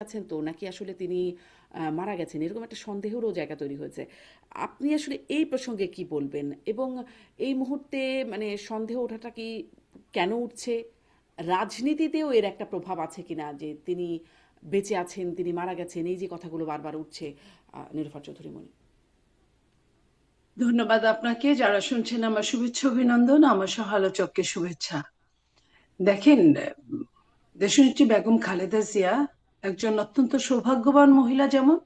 আছেন তো নাকি আসলে তিনি মারা গেছেন এরকম একটা সন্দেহেরও জায়গা তৈরি হয়েছে। আপনি আসলে এই প্রসঙ্গে কি বলবেন? এবং এই মুহূর্তে মানে সন্দেহ ওঠাটা কি কেন উঠছে? রাজনীতিতেও এর একটা প্রভাব আছে কিনা যে তিনি বেঁচে আছেন, তিনি মারা গেছেন, এই যে কথাগুলো বারবার উঠছে। নীলুফার চৌধুরী মনি। ধন্যবাদ আপনাকে। যারা শুনছেন আমার শুভেচ্ছা অভিনন্দন, আমার সহ আলোচককে শুভেচ্ছা। দেখেন, দেশনেত্রী বেগম খালেদা জিয়া একজন অত্যন্ত সৌভাগ্যবান মহিলা, যেমন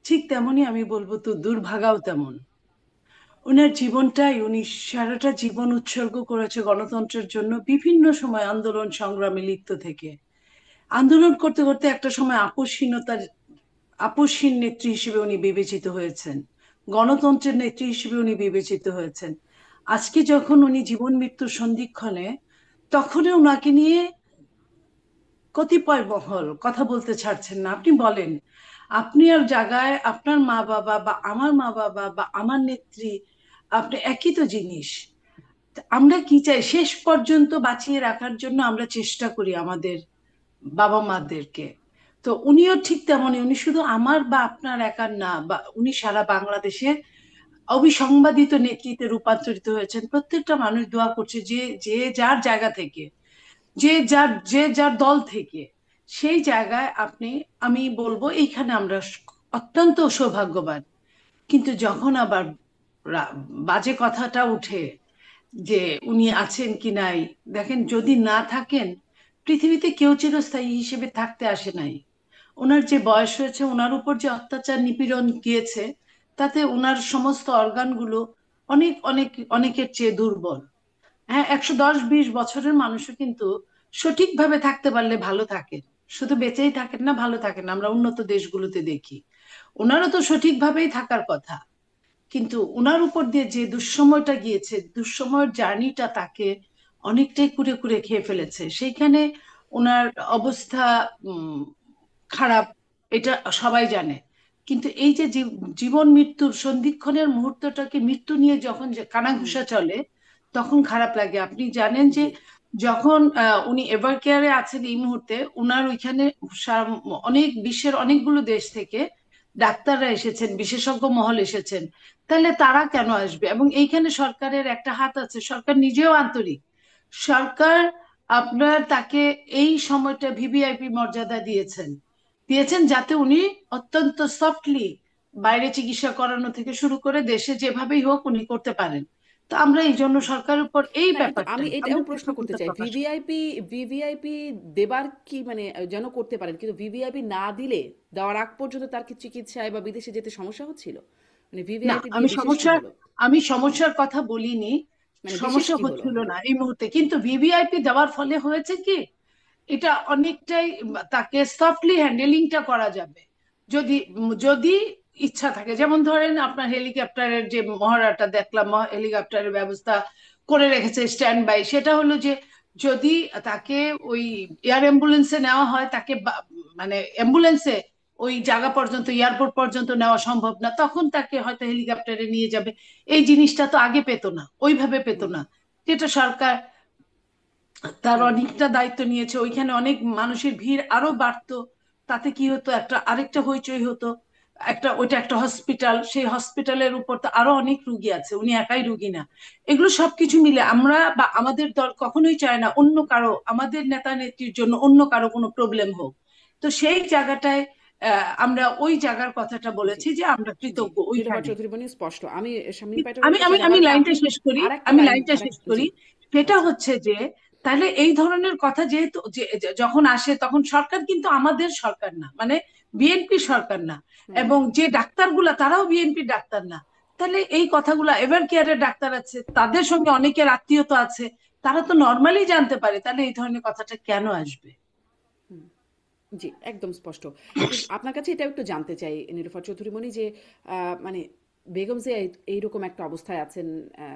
ঠিক তেমনি আমি বলবো তো দুর্ভাগাও তেমন। উনার জীবনটাই উনি সারাটা জীবন উৎসর্গ করেছে গণতন্ত্রের জন্য, বিভিন্ন সময় আন্দোলন সংগ্রামে লিপ্ত থেকে। আন্দোলন করতে করতে একটা সময় আপসহীন নেত্রী হিসেবে উনি বিবেচিত হয়েছেন, গণতন্ত্রের নেত্রী হিসেবে উনি বিবেচিত হয়েছেন। আজকে যখন উনি জীবন মৃত্যুর সন্ধিক্ষণে, তখনই ওনাকে নিয়ে কতিপয় মহল কথা বলতে ছাড়ছেন না। আপনি বলেন, আপনি আর জায়গায় আপনার মা বাবা বা আমার মা বাবা বা আমার নেত্রী, আপনি একই তো জিনিস। আমরা কি চাই? শেষ পর্যন্ত বাঁচিয়ে রাখার জন্য আমরা চেষ্টা করি আমাদের বাবা মাদেরকে। তো উনিও ঠিক তেমনই, উনি শুধু আমার বা আপনার একার না, বা উনি সারা বাংলাদেশের অবিসংবাদিত নেতৃত্বে রূপান্তরিত হয়েছেন। প্রত্যেকটা মানুষ দোয়া করছে যে যে যার জায়গা থেকে, যে যার দল থেকে, সেই জায়গায় আপনি, আমি বলবো এইখানে আমরা অত্যন্ত সৌভাগ্যবান। কিন্তু যখন আবার রা- বাজে কথাটা উঠে যে উনি আছেন কি নাই, দেখেন, যদি না থাকেন, পৃথিবীতে কেউ চিরস্থায়ী হিসেবে থাকতে আসে নাই। ওনার যে বয়স হয়েছে, ওনার উপর যে অত্যাচার নিপীড়ন গিয়েছে, তাতে ওনার সমস্ত অর্গানগুলো অনেক অনেক অনেকের চেয়ে দুর্বল। হ্যাঁ, 110-20 বছরের মানুষও কিন্তু সঠিকভাবে থাকতে পারলে ভালো থাকেন। শুধু বেঁচেই থাকেন না, ভালো থাকেন না, আমরা উন্নত দেশগুলোতে দেখি। ওনারও তো সঠিকভাবেই থাকার কথা। কিন্তু ওনার উপর দিয়ে যে দুঃসময়টা গিয়েছে, দুঃসময়ের জার্নিটা তাকে অনেকটাই কুরে কুরে খেয়ে ফেলেছে। সেইখানে ওনার অবস্থা উম, খারাপ, এটা সবাই জানে। কিন্তু এই যে জীবন মৃত্যুর সন্ধিক্ষণের মুহূর্তটাকে, মৃত্যু নিয়ে যখন যে হুম। কানাঘুষা চলে, তখন খারাপ লাগে। আপনি জানেন যে জি। যখন উনি এভার কেয়ারে আছেন এই মুহূর্তে, উনার ওইখানে অনেক বিশ্বের অনেকগুলো দেশ থেকে ডাক্তাররা এসেছেন, বিশেষজ্ঞ মহল এসেছেন। তাহলে তারা কেন আসবে? এবং এইখানে সরকারের একটা হাত আছে, সরকার নিজেও আন্তরিক। সরকার আপনার তাকে এই সময়টা ভিভিআইপি মর্যাদা দিয়েছেন, যাতে উনি অত্যন্ত সফটলি বাইরে চিকিৎসা করানো থেকে শুরু করে দেশে যেভাবেই হোক উনি করতে পারেন। তো আমরা এই জন্য সরকারের উপর এই না, কিন্তু আমি ব্যাপারটাই এটাও আমরা প্রশ্ন করতে কৃতজ্ঞতা চাই, প্রকাশ করি। ভিভিআইপি ভিভিআইপি দেবার কি মানে যেন করতে পারেন, কিন্তু ভিভিআইপি না দিলে দেওয়ার আগ পর্যন্ত তার কি চিকিৎসায় বা বিদেশে যেতে সমস্যা হচ্ছিল? মানে না, ভিভিআইপি দিয়ে বিশেষ কি হলো? আমি সমস্যার কথা বলিনি। মানে বিশেষ সমস্যা কি হলো? হচ্ছিল হ্যাঁ। না এই মুহূর্তে, কিন্তু ভিভিআইপি দেওয়ার ফলে হয়েছে কি, এটা অনেকটাই তাকে সফটলি হ্যান্ডেলিংটা করা যাবে, যদি যদি ইচ্ছা থাকে। যেমন ধরেন, আপনার হেলিকপ্টারের যে মহড়াটা দেখলাম, হেলিকপ্টারের ব্যবস্থা করে রেখেছে স্ট্যান্ড বাই, সেটা হলো যে যদি তাকে ওই এয়ার অ্যাম্বুলেন্সে নেওয়া হয়, তাকে মানে অ্যাম্বুলেন্সে ওই জায়গা পর্যন্ত, এয়ারপোর্ট পর্যন্ত নেওয়া সম্ভব না, তখন তাকে হয়তো হেলিকপ্টারে নিয়ে যাবে। এই জিনিসটা তো আগে পেত না, ওইভাবে পেত হুম। না। যেটা সরকার তার হুম। অনেকটা দায়িত্ব নিয়েছে, ওইখানে অনেক মানুষের ভিড় আরো বাড়তো। তাতে কি হতো, একটা আরেকটা হইচই হতো। ওইটা একটা হসপিটাল, সেই হসপিটালের উপর তো আরো অনেক রুগী আছে, উনি একাই রুগী না। এগুলো সবকিছু মিলে আমরা বা আমাদের দল কখনোই চায় না অন্য কারো, আমাদের নেতা নেত্রীর জন্য অন্য কারো কোনো প্রবলেম হোক। তো সেই জায়গাটায় আমরা ওই জায়গার কথাটা জি। বলেছি যে আমরা জি। কৃতজ্ঞ নীলুফার ওইখানে। চৌধুরী বনি স্পষ্ট। আমি শামীম পাটোয়ারির আমি কাছে আমি আমি যাবার আগে লাইনটা আপনি শেষ করি। আরেকটা আমি লাইন লাইনটা শেষ জি। করি। সেটা আচ্ছা। হচ্ছে যে, তাহলে এই ধরনের কথা যেহেতু যখন আসে, তখন সরকার কিন্তু আমাদের সরকার না, মানে বিএনপি সরকার না। হুম। এবং যে ডাক্তারগুলা, তারাও বিএনপি ডাক্তার না। তাহলে এই কথাগুলা, এভার কেয়ারের ডাক্তার আছে, তাদের সঙ্গে অনেকের আত্মীয়তা আছে, তারা তো নর্মালি জানতে পারে। তাহলে এই ধরনের কথাটা কেন আসবে? হুম। জি, একদম স্পষ্ট। কিন্তু আপনার কাছে এটাও একটু জানতে চাই নীলুফার চৌধুরী মনি যে মানে বেগম জিয়া এইরকম একটা অবস্থায় আছেন, আ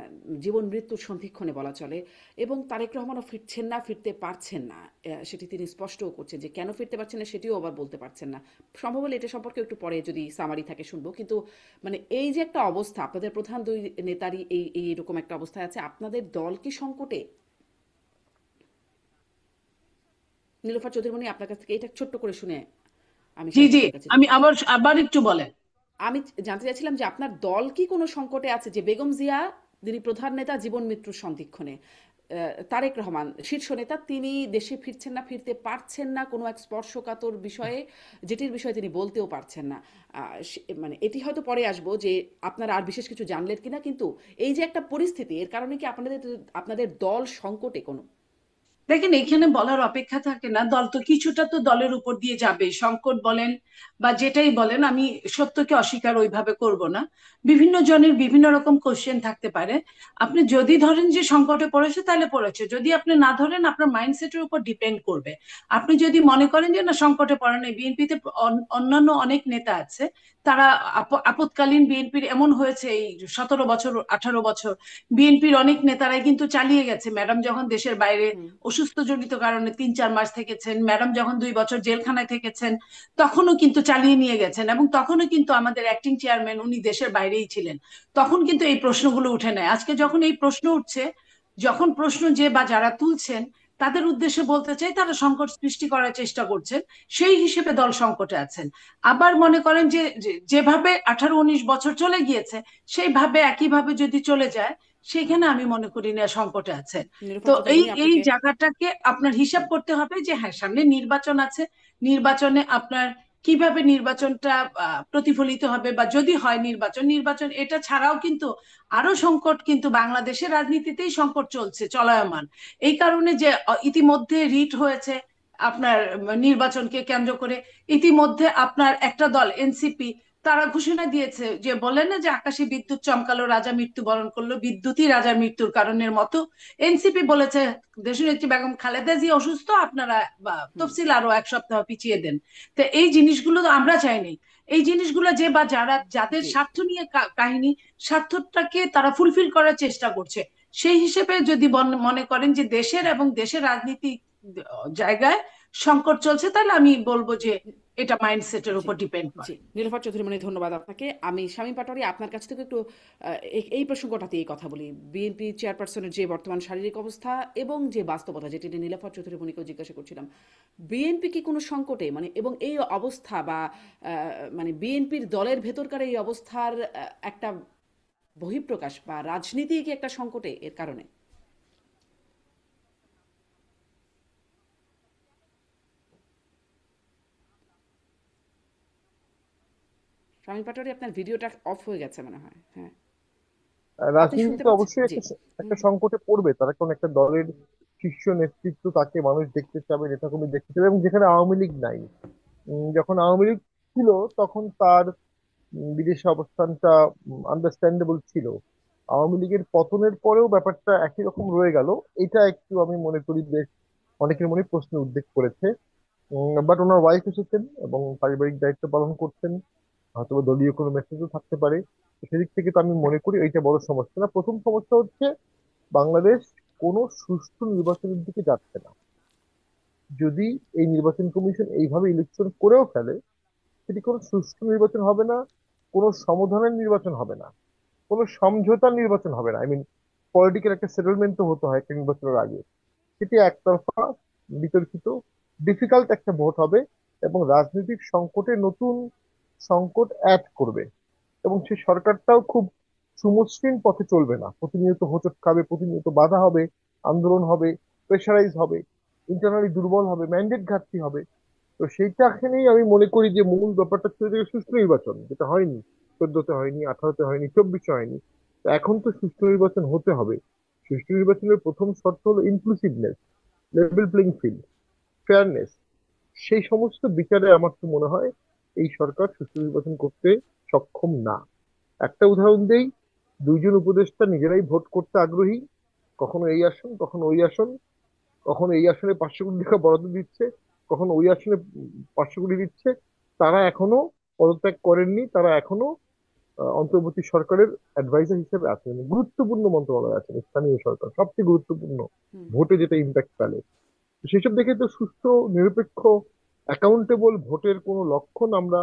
জীবন মৃত্যুর সন্ধিক্ষণে বলা চলে, এবং তারেক রহমানও ফিরছেন না, ফিরতে পারছেন না। সেটি তিনি স্পষ্টও করছেন যে কেন ফিরতে পারছেন না সেটিও আবার বলতে পারছেন না। সম্ভব হলে এটা সম্পর্কে একটু পরে যদি সামারি থাকে শুনবো। কিন্তু মানে এই যে একটা অবস্থা, আপনাদের প্রধান ২ নেতারই এইরকম একটা অবস্থায় আছে, আপনাদের দল কি সংকটে? নীলুফার চৌধুরী মনি, আপনার কাছ থেকে এটা ছোট্ট করে শুনে আমি জি শামীম জি, পাটোয়ারির কাছে আমি আবার আবার একটু বলেন। আমি জানতে চাইছিলাম যে আপনার দল কি কোনো সংকটে আছে, যে বেগম জিয়া যিনি প্রধান নেতা জীবন মৃত্যুর সন্ধিক্ষণে, তারেক রহমান শীর্ষ নেতা, তিনি দেশে ফিরছেন না, ফিরতে পারছেন না কোনো এক স্পর্শকাতর বিষয়ে, যেটির বিষয়ে তিনি বলতেও পারছেন না। মানে এটি হয়তো পরে আসবো যে আপনারা আর বিশেষ কিছু জানলেন কিনা, কিন্তু এই যে একটা পরিস্থিতি, এর কারণে কি আপনাদের আপনাদের দল সংকটে কোনো? দেখেন, এখানে বলার অপেক্ষা থাকে না, দল তো কিছুটা তো দলের উপর দিয়ে যাবে, সংকট বলেন বা যেটাই বলেন, আমি সত্যকে অস্বীকার ওইভাবে করব না। বিভিন্ন জনের বিভিন্ন রকম কোশ্চেন থাকতে পারে। আপনি যদি ধরেন যে সংকটে পড়েছে তাহলে পড়েছে, যদি আপনি না ধরেন আপনার মাইন্ডসেটের উপর ডিপেন্ড করবে। আপনি যদি মনে করেন যে না সংকটে পড়ে নাই, বিএনপিতে অন্যান্য অনেক নেতা আছে, তারা আপৎকালীন বিএনপির এমন হয়েছে এই 17 বছর 18 বছর বিএনপির অনেক নেতারাই কিন্তু চালিয়ে গেছে। ম্যাডাম যখন দেশের বাইরে হুম। অসুস্থ জনিত কারণে 3-4 মাস থেকেছেন, ম্যাডাম যখন 2 বছর জেলখানায় থেকেছেন, তখনও কিন্তু চালিয়ে নিয়ে গেছেন, এবং তখনও কিন্তু আমাদের অ্যাক্টিং চেয়ারম্যান উনি দেশের বাইরেই ছিলেন। তখন কিন্তু এই প্রশ্নগুলো উঠে নেয়। আজকে যখন এই প্রশ্ন উঠছে, যখন প্রশ্ন যে বা যারা তুলছেন তাদের উদ্দেশ্যে বলতে চাই, তারা সংকট সৃষ্টি করার চেষ্টা করছেন, সেই হিসেবে দল সংকটে আছেন। আবার মনে করেন যে যেভাবে 18-19 বছর চলে গিয়েছে, সেইভাবে একইভাবে যদি চলে যায়, সেখানে আমি মনে করি না সংকটে আছে। তো নিরুপা এই চৌধুরী এই আপনাকে। জায়গাটাকে আপনার হিসাব হুম। করতে হবে যে হ্যাঁ, সামনে নির্বাচন আছে, নির্বাচনে আপনার কিভাবে নির্বাচনটা প্রতিফলিত হবে, বা যদি হয় নির্বাচন, নির্বাচন এটা ছাড়াও কিন্তু আরো সংকট, কিন্তু বাংলাদেশের রাজনীতিতেই সংকট চলছে চলমান। এই কারণে যে ইতিমধ্যে রিট হয়েছে আপনার নির্বাচনকে কেন্দ্র করে। ইতিমধ্যে আপনার একটা দল এনসিপি, তারা ঘোষণা দিয়েছে যে, বলে না যে আকাশে বিদ্যুৎ চমকালো রাজা মৃত্যুবরণ করলো, বিদ্যুৎই রাজার মৃত্যুর কারণের মতো, এনসিপি বলেছে দেশনেত্রী বেগম খালেদা জিয়া অসুস্থ, আপনারা বা হুম। তফসিল আরো 1 সপ্তাহ পিছিয়ে দেন। তো এই জিনিসগুলো তো আমরা চাইনি। এই জিনিসগুলো যে বা যারা যাদের জি। স্বার্থ নিয়ে কাহিনী, স্বার্থটাকে তারা ফুলফিল করার চেষ্টা করছে। সেই হিসেবে যদি মনে করেন যে দেশের এবং দেশের রাজনীতি জায়গায় সংকট চলছে, তাহলে আমি বলবো যে এটা মাইন্ডসেটের জি, উপর ডিপেন্ড জি। করে। নীলোফার চৌধুরী মনি, ধন্যবাদ আপনাকে। আমি শামীম পাটোয়ারি আপনার কাছ থেকে একটু এই প্রসঙ্গটাতেই কথা বলি। বিএনপি চেয়ারপারসনের যে বর্তমান শারীরিক অবস্থা এবং যে বাস্তবতা, যেটি নিয়ে নীলোফার চৌধুরী মনিকেও জিজ্ঞাসা করছিলাম। বিএনপি কি কোনো সংকটে, মানে এবং এই অবস্থা বা মানে বিএনপির দলের ভেতরকার এই অবস্থার একটা বহিঃপ্রকাশ বা রাজনীতি কি একটা সংকটে এর কারণে? শামীম পাটোয়ারি, আপনার ভিডিওটা অফ হয়ে গেছে মনে হয়। হ্যাঁ, আপনি শুনতে রাজনীতিতে পাচ্ছেন? অবশ্যই জি। একটা হুম, একটা সংকটে পড়বে তারা, কোন একটা দলের শীর্ষ নেতৃত্ব তাকে মানুষ দেখতে চাবে, নেতাকর্মী দেখতে চাবে, এবং যেখানে আওয়ামী লীগ নাই। যখন আওয়ামী লীগ ছিল তখন তার বিদেশে অবস্থানটা আন্ডারস্ট্যান্ডেবল ছিল। আওয়ামী লীগের পতনের পরেও ব্যাপারটা একই রকম রয়ে গেল। এটা একটু আমি মনে করি বেশ অনেকের মনে প্রশ্ন উদ্বেগ করেছে। বাট ওনার ওয়াইফ এসেছেন এবং পারিবারিক দায়িত্ব পালন করছেন, হয়তো বা দলীয় কোনো মেসেজও থাকতে পারে। তো সেদিক থেকে তো আমি মনে করি এইটা বড় সমস্যা না। প্রথম সমস্যা হচ্ছে বাংলাদেশ কোনো সুষ্ঠু নির্বাচনের দিকে যাচ্ছে না। যদি এই নির্বাচন কমিশন এইভাবে ইলেকশন করেও ফেলে, সেটি কোনো সুষ্ঠু নির্বাচন হবে না, কোনো সমাধানের নির্বাচন হবে না, কোনো সমঝোতার নির্বাচন হবে না। পলিটিক্যাল একটা সেটেলমেন্ট তো হতে হয় একটা নির্বাচনের আগে। সেটি একতরফা, বিতর্কিত, ডিফিকাল্ট একটা ভোট হবে, এবং রাজনৈতিক সংকটে নতুন সংকট অ্যাড করবে। এবং সেই সরকারটাও খুব সুমসৃণ পথে চলবে না, প্রতিনিয়ত হোঁচট খাবে, প্রতিনিয়ত বাধা হবে, আন্দোলন হবে, প্রেশারাইজ হবে, ইন্টারনালি দুর্বল হবে, ম্যান্ডেট ঘাটতি হবে। তো সেইটাখানেই আমি মনে করি যে মূল ব্যাপারটা ছিল যে সুষ্ঠু নির্বাচন, যেটা হয়নি। 14-তে হয়নি, 18-তে হয়নি, 24-এ হয়নি। তো এখন তো সুষ্ঠু নির্বাচন হতে হবে। সুষ্ঠু নির্বাচনের প্রথম শর্ত হলো inclusiveness, level playing field, fairness. সেই সমস্ত বিচারে আমার তো মনে হয় এই সরকার সুষ্ঠু নির্বাচন করতে সক্ষম না। একটা উদাহরণ দেই, দুইজন উপদেষ্টা নিজেরাই ভোট করতে আগ্রহী, কখনো এই আসন কখনো ওই আসন, কখনো এই আসনে 500 কোটি টাকা বরাদ্দ দিচ্ছে, কখনো ওই আসনে 500 কোটি দিচ্ছে। তারা এখনো পদত্যাগ করেননি, তারা এখনো অন্তর্বর্তী সরকারের অ্যাডভাইজার হিসেবে আছেন, গুরুত্বপূর্ণ মন্ত্রণালয়ে আছেন, স্থানীয় সরকার সবচেয়ে গুরুত্বপূর্ণ, হুম। ভোটে যেটা ইম্প্যাক্ট ফেলে। তো সেসব দেখে তো সুস্থ, নিরপেক্ষ, অ্যাকাউন্টেবল ভোটের কোনো লক্ষণ আমরা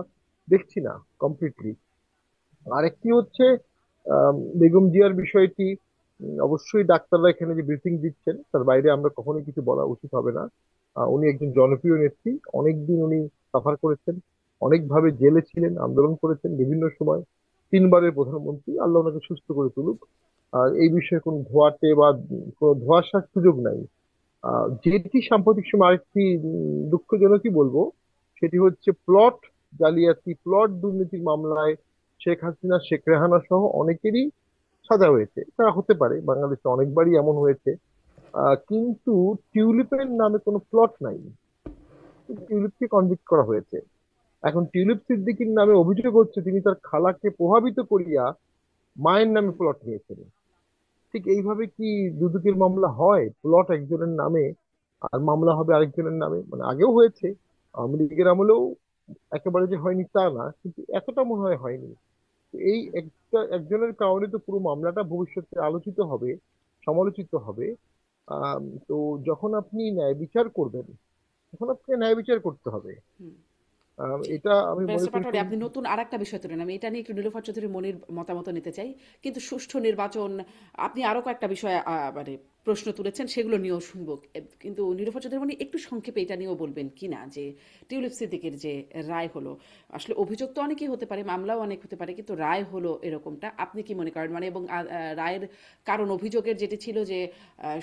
দেখছি না কমপ্লিটলি। আরেকটি হচ্ছে বেগম জিয়ার বিষয়টি। অবশ্যই ডাক্তাররা এখানে যে ব্রিফিং দিচ্ছেন তার বাইরে আমরা কখনোই কিছু বলা উচিত হবে না। উনি একজন জনপ্রিয় নেত্রী, অনেকদিন উনি সাফার করেছেন, অনেকভাবে জেলে ছিলেন, আন্দোলন করেছেন বিভিন্ন সময়, 3বারের প্রধানমন্ত্রী, আল্লাহ ওনাকে সুস্থ করে তুলুক। আর এই বিষয়ে কোনো ধোয়াটে বা কোনো ধোঁয়াশার সুযোগ নাই। যেটি সাম্প্রতিক সময় আরেকটি দুঃখজনকই বলবো, সেটি হচ্ছে প্লট জালিয়াতি, প্লট দুর্নীতির মামলায় শেখ হাসিনা, শেখ রেহানা সহ অনেকেরই সাজা হয়েছে। তা হতে পারে, বাংলাদেশে অনেকবারই এমন হয়েছে। কিন্তু টিউলিপের নামে কোনো প্লট নাই, টিউলিপকে কনভিক্ট করা হয়েছে। এখন টিউলিপ সিদ্দিকীর নামে অভিযোগ হচ্ছে তিনি তার খালাকে প্রভাবিত করিয়া মায়ের নামে প্লট নিয়েছেন। ঠিক এইভাবে কি দুদকের মামলা হয়? প্লট একজনের নামে আর মামলা হবে আরেকজনের নামে। মানে আগেও হয়েছে, আওয়ামী লীগের আমলেও একেবারে যে হয়নি তা না, কিন্তু এতটা মনে হয় হয়নি। তো এই একটা একজনের কারণে তো পুরো মামলাটা ভবিষ্যতে আলোচিত হবে, সমালোচিত হবে। তো যখন আপনি ন্যায় বিচার করবেন, তখন আপনাকে ন্যায় বিচার করতে হবে। হুম, জি। এটা আমি মনে ব্যারিস্টার করি পাটোয়ারি, খুব। আপনি নতুন আরেকটা বিষয় তুলেন, আমি এটা নিয়ে একটু নীলোফার চৌধুরী মনির মতামত নিতে চাই। কিন্তু সুষ্ঠু নির্বাচন, আপনি আরো কয়েকটা বিষয় মানে প্রশ্ন তুলেছেন, সেগুলো নিয়েও শুনবো। কিন্তু নীলোফার চৌধুরী মনি একটু সংক্ষেপে এটা নিয়েও বলবেন কিনা যে টিউলিপ সিদ্দিকের যে রায় হলো, আসলে অভিযোগ তো অনেকই হতে পারে, মামলাও অনেক হতে পারে, কিন্তু রায় হলো এরকমটা আপনি কি মনে করেন? মানে এবং রায়ের কারণ অভিযোগের যেটি ছিল যে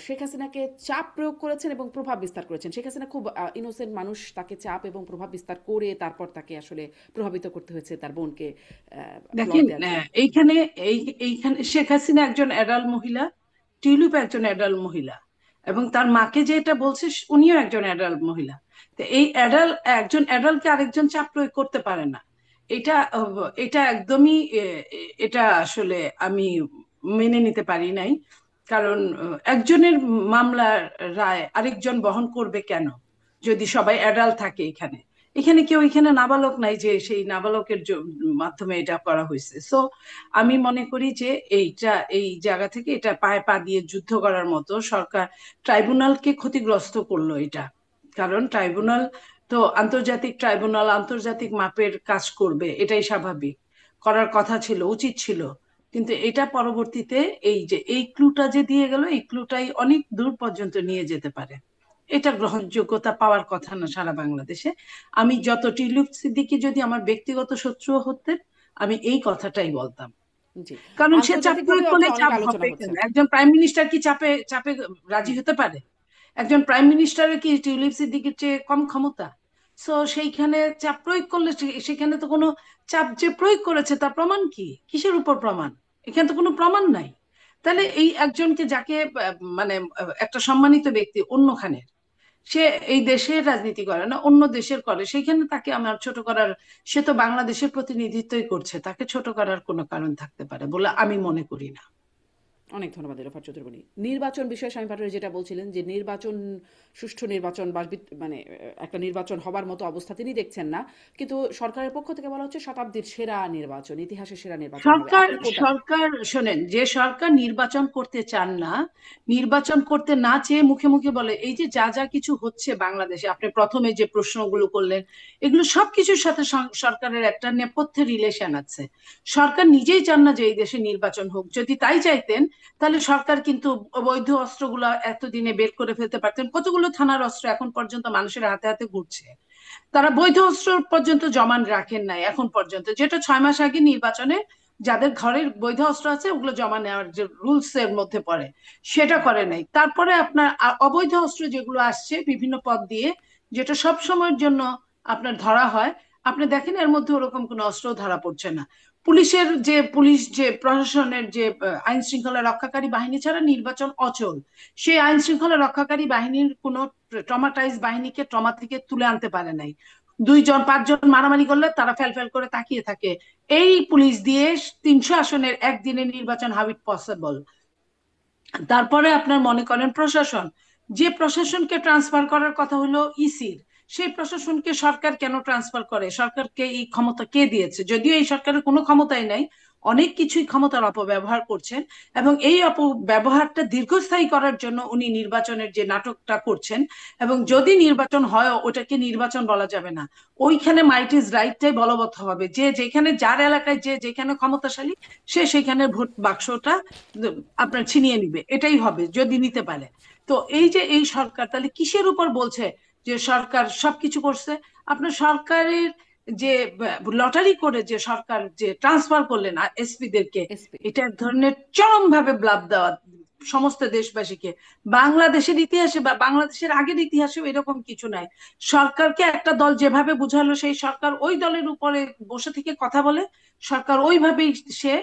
শেখ হাসিনাকে চাপ প্রয়োগ করেছেন এবং প্রভাব বিস্তার করেছেন। শেখ হাসিনা খুব ইনোসেন্ট মানুষ, তাকে চাপ এবং প্রভাব বিস্তার করে তারপর তাকে আসলে প্রভাবিত করতে হয়েছে তার বোনকে প্লট দেখেন, দেওয়ার জন্য। এইখানে এইখানে শেখ হাসিনা একজন অ্যাডাল্ট মহিলা, টিউলিপ একজন অ্যাডাল্ট মহিলা, এবং তার মাকে যেটা বলছে উনিও একজন অ্যাডাল্ট মহিলা। তো এই একজন অ্যাডাল্টকে আরেকজন চাপ প্রয়োগ করতে পারে না। এটা একদমই এটা আসলে আমি মেনে নিতে পারি নাই। কারণ একজনের মামলার রায় আরেকজন বহন করবে কেন, যদি সবাই অ্যাডাল্ট থাকে? এখানে এখানে কেউ এখানে নাবালক নাই যে সেই নাবালকের মাধ্যমে এটা করা হয়েছে। সো আমি মনে করি যে এই জায়গা থেকে এটা পায়ে পা দিয়ে যুদ্ধ করার মতো সরকার ট্রাইব্যুনালকে ক্ষতিগ্রস্ত করলো এটা। কারণ ট্রাইব্যুনাল তো আন্তর্জাতিক ট্রাইব্যুনাল, আন্তর্জাতিক মাপের কাজ করবে, এটাই স্বাভাবিক, করার কথা ছিল, উচিত ছিল। কিন্তু এটা পরবর্তীতে এই ক্লুটা যে দিয়ে গেল, এই ক্লুটাই অনেক দূর পর্যন্ত নিয়ে যেতে পারে। এটা গ্রহণযোগ্যতা পাওয়ার কথা না সারা বাংলাদেশে। আমি যত টিউলিপ সিদ্দিকী যদি আমার ব্যক্তিগত শত্রু হতেন, আমি এই কথাটাই বলতাম। জি। কারণ সে চাপ প্রয়োগ আন্তর্জাতিকভাবেও করলে আসলে অনেক চাপ আলোচনা হবে হচ্ছে। কেন? একজন প্রাইম মিনিস্টার কি চাপে চাপে রাজি হুম, হতে পারে? একজন প্রাইম মিনিস্টারের কি টিউলিপ সিদ্দিকীর চেয়ে কম ক্ষমতা? সো সেইখানে চাপ প্রয়োগ করলে সেখানে তো কোনো চাপ যে প্রয়োগ করেছে তার প্রমাণ কি? কিসের উপর প্রমাণ? এখানে তো কোনো প্রমাণ নাই। তাহলে হুম। এই একজনকে যাকে মানে একটা সম্মানিত ব্যক্তি অন্যখানের, সে এই দেশের রাজনীতি করে না, অন্য দেশের করে, সেইখানে তাকে আমার ছোট করার, সে তো বাংলাদেশের প্রতিনিধিত্বই করছে, তাকে ছোট করার কোনো কারণ থাকতে পারে বলে আমি মনে করি না। অনেক ধন্যবাদ রফাত চৌধুরী। নির্বাচন বিষয়ে স্বামী পাটোয়ারি যেটা বলছিলেন যে নির্বাচন, সুষ্ঠু নির্বাচন বা মানে একটা নির্বাচন হবার মতো অবস্থা তিনি দেখছেন না। কিন্তু সরকারের পক্ষ থেকে বলা হচ্ছে শতাব্দীর সেরা নির্বাচন, ইতিহাসের সেরা নির্বাচন হবে। সরকার আপনি কোনটা? সরকার শোনেন, যে সরকার নির্বাচন করতে চান না, নির্বাচন করতে না চেয়ে মুখে মুখে বলে, এই যে যা যা কিছু হচ্ছে বাংলাদেশে, আপনি প্রথমে যে প্রশ্নগুলো করলেন, এগুলো সবকিছুর সাথে সরকারের একটা নেপথ্যে রিলেশন আছে। সরকার নিজেই চান না যে এই দেশে নির্বাচন হোক। যদি তাই চাইতেন, তাহলে সরকার কিন্তু অবৈধ অস্ত্রগুলো এতদিনে বের করে ফেলতে পারতেন। কতগুলো থানার অস্ত্র এখন পর্যন্ত মানুষের হাতে হাতে ঘুরছে, তারা বৈধ অস্ত্র পর্যন্ত জমান রাখেন নাই এখন পর্যন্ত, যেটা 6 মাস আগে নির্বাচনে যাদের ঘরের বৈধ অস্ত্র আছে ওগুলো জমা নেওয়ার যে রুলস এর মধ্যে পড়ে, সেটা করে নাই। তারপরে আপনার অবৈধ অস্ত্র যেগুলো আসছে বিভিন্ন পথ দিয়ে, যেটা সব সময়ের জন্য আপনার ধরা হয়, আপনি দেখেন এর মধ্যে ওরকম কোনো অস্ত্র ধরা পড়ছে না। পুলিশ যে প্রশাসনের যে আইন শৃঙ্খলা রক্ষাকারী বাহিনী ছাড়া নির্বাচন অচল। সেই আইন শৃঙ্খলা রক্ষাকারী বাহিনীর কোনো ট্রমাটাইজ বাহিনীকে ট্রমা থেকে তুলে আনতে পারে নাই। 2 জন 5 জন মারামারি করলে তারা ফেল ফেল করে তাকিয়ে থাকে। এই পুলিশ দিয়ে 300 আসনের একদিনের নির্বাচন, হাউ ইট পসিবল? তারপরে আপনার মনে করেন প্রশাসন, যে প্রশাসনকে ট্রান্সফার করার কথা হলো ইসির, সেই প্রশাসনকে সরকার কেন ট্রান্সফার করে? সরকারকে এই ক্ষমতা কে দিয়েছে? যদিও এই সরকারের কোনো ক্ষমতাই নাই, অনেক কিছুই ক্ষমতার অপব্যবহার করছেন, এবং এই অপব্যবহারটা দীর্ঘস্থায়ী করার জন্য উনি নির্বাচনের যে নাটকটা করছেন। এবং যদি নির্বাচন হয়, ওটাকে নির্বাচন বলা যাবে না, ওইখানে মাইট ইজ রাইটটাই বলবৎ হবে, যে যেখানে যার এলাকায় যে যেখানে ক্ষমতাশালী, সে সেখানে ভোট বাক্সটা আপনার ছিনিয়ে নিবে, এটাই হবে যদি নিতে পারে। তো এই যে এই সরকার তাহলে কিসের উপর বলছে যে সরকার সবকিছু করছে? আপনার সরকারের যে লটারি করে যে সরকার যে ট্রান্সফার করলেন এসপি দেরকে, এসপি। এটা এক ধরনের চরম ভাবে ব্লাব দেওয়া সমস্ত দেশবাসীকে। বাংলাদেশের ইতিহাসে বা বাংলাদেশের আগের ইতিহাসেও এরকম কিছু নাই। সরকারকে একটা দল যেভাবে বুঝালো, সেই সরকার ওই দলের উপরে বসে থেকে কথা বলে, সরকার ওইভাবেই সে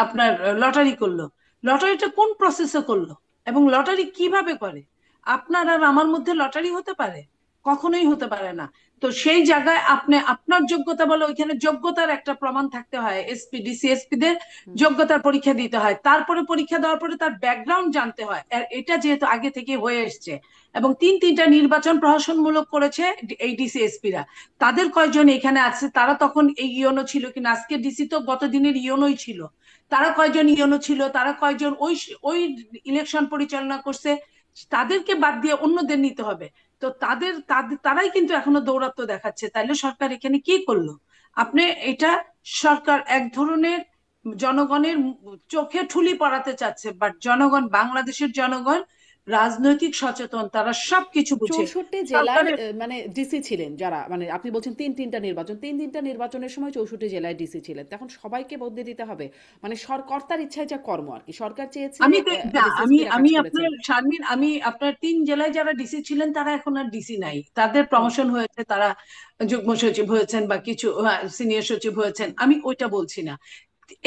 আপনার লটারি করলো। লটারিটা কোন প্রসেসে করলো এবং লটারি কিভাবে করে? আপনার আর আমার মধ্যে লটারি হতে পারে? কখনোই হতে পারে না। তো সেই জায়গায় আপনি আপনার যোগ্যতা বলে, ওইখানে যোগ্যতার একটা প্রমাণ থাকতে হয়। এসপি ডিসি এসপি দের হুম। যোগ্যতার পরীক্ষা দিতে হয়, তারপরে পরীক্ষা দেওয়ার পরে তার ব্যাকগ্রাউন্ড জানতে হয়। আর এটা যেহেতু আগে থেকে হয়ে এসছে এবং তিনটা নির্বাচন প্রহসনমূলক করেছে এই ডিসি এসপি রা, তাদের কয়জন এখানে আছে, তারা তখন এই ইয়নো ছিল কিনা? আজকে ডিসি তো গত দিনের ইয়নোই ছিল। তারা কয়জন ইয়নো ছিল, তারা কয়জন ওই ওই ইলেকশন পরিচালনা করছে, তাদেরকে বাদ দিয়ে অন্যদের নিতে হবে। তো তারাই কিন্তু এখনো দৌরাত্ম্য দেখাচ্ছে। তাইলে সরকার এখানে কি করলো? আপনি এটা, সরকার এক ধরনের জনগণের চোখে ঠুলি পড়াতে চাচ্ছে, বাট জনগণ, বাংলাদেশের জনগণ রাজনৈতিক সচেতন, তারা সবকিছু বুঝে। 64 জেলায় সরকারের, মানে ডিসি ছিলেন যারা, মানে আপনি বলছেন তিনটা নির্বাচন, তিনটা নির্বাচনের সময় 64 জেলায় ডিসি ছিলেন, তখন সবাইকে বদলে দিতে হবে? মানে কর্তার ইচ্ছায় যা কর্ম আর কি, সরকার চেয়েছে, আমি না, আমি ডিসিএসপিরা কাজ আমি করেছেন। আপনার শারমিন, আমি আপনার 3 জেলায় যারা ডিসি ছিলেন তারা এখন আর ডিসি নাই, তাদের ও, প্রমোশন হয়েছে, তারা যুগ্ম সচিব হয়েছেন বা কিছু সিনিয়র সচিব হয়েছেন, আমি ওইটা বলছি না।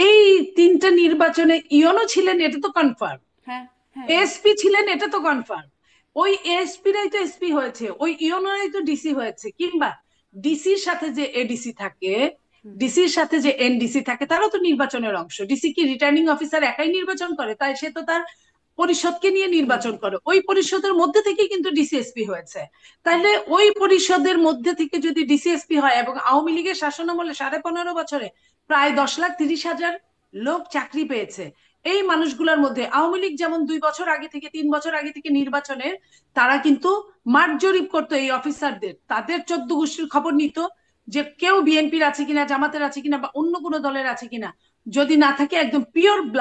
এই 3টা নির্বাচনে ইয়নো ছিলেন, এটা তো কনফার্ম। হ্যাঁ, হ্যাঁ, হ্যাঁ। এসপি ছিলেন, এটা তো কনফার্ম। ওই এসপি রাই তো এসপি হয়েছে, ওই ইওনরাই তো ডিসি হয়েছে। কিংবা ডিসির সাথে যে এডিসি থাকে, হুম। ডিসির সাথে যে এনডিসি থাকে, তারাও তো নির্বাচনের অংশ। ডিসি কি রিটার্নিং অফিসার একাই নির্বাচন করে? তাই সে তো তার পরিষদকে নিয়ে হুম, নির্বাচন হুম, করে, ওই পরিষদের মধ্যে থেকে কিন্তু ডিসিএসপি হয়েছে। হুম। তাহলে ওই পরিষদের মধ্যে থেকে যদি ডিসিএসপি হয়, এবং আওয়ামী লীগের শাসনামলে 15.5 বছরে প্রায় 10,30,000 লোক চাকরি পেয়েছে, এই মানুষগুলোর মধ্যে আওয়ামী লীগ যেমন 2 বছর আগে থেকে, 3 বছর আগে থেকে নির্বাচনের, তারা কিন্তু মাঠ জরিপ করতো এই অফিসারদের, তাদের 14 গোষ্ঠীর খবর নিত, যে কেউ বিএনপির আছে কিনা, জামাতের আছে কিনা, বা অন্য কোনো দলের আছে কিনা। যদি না থাকে, একদম পিওর হুম।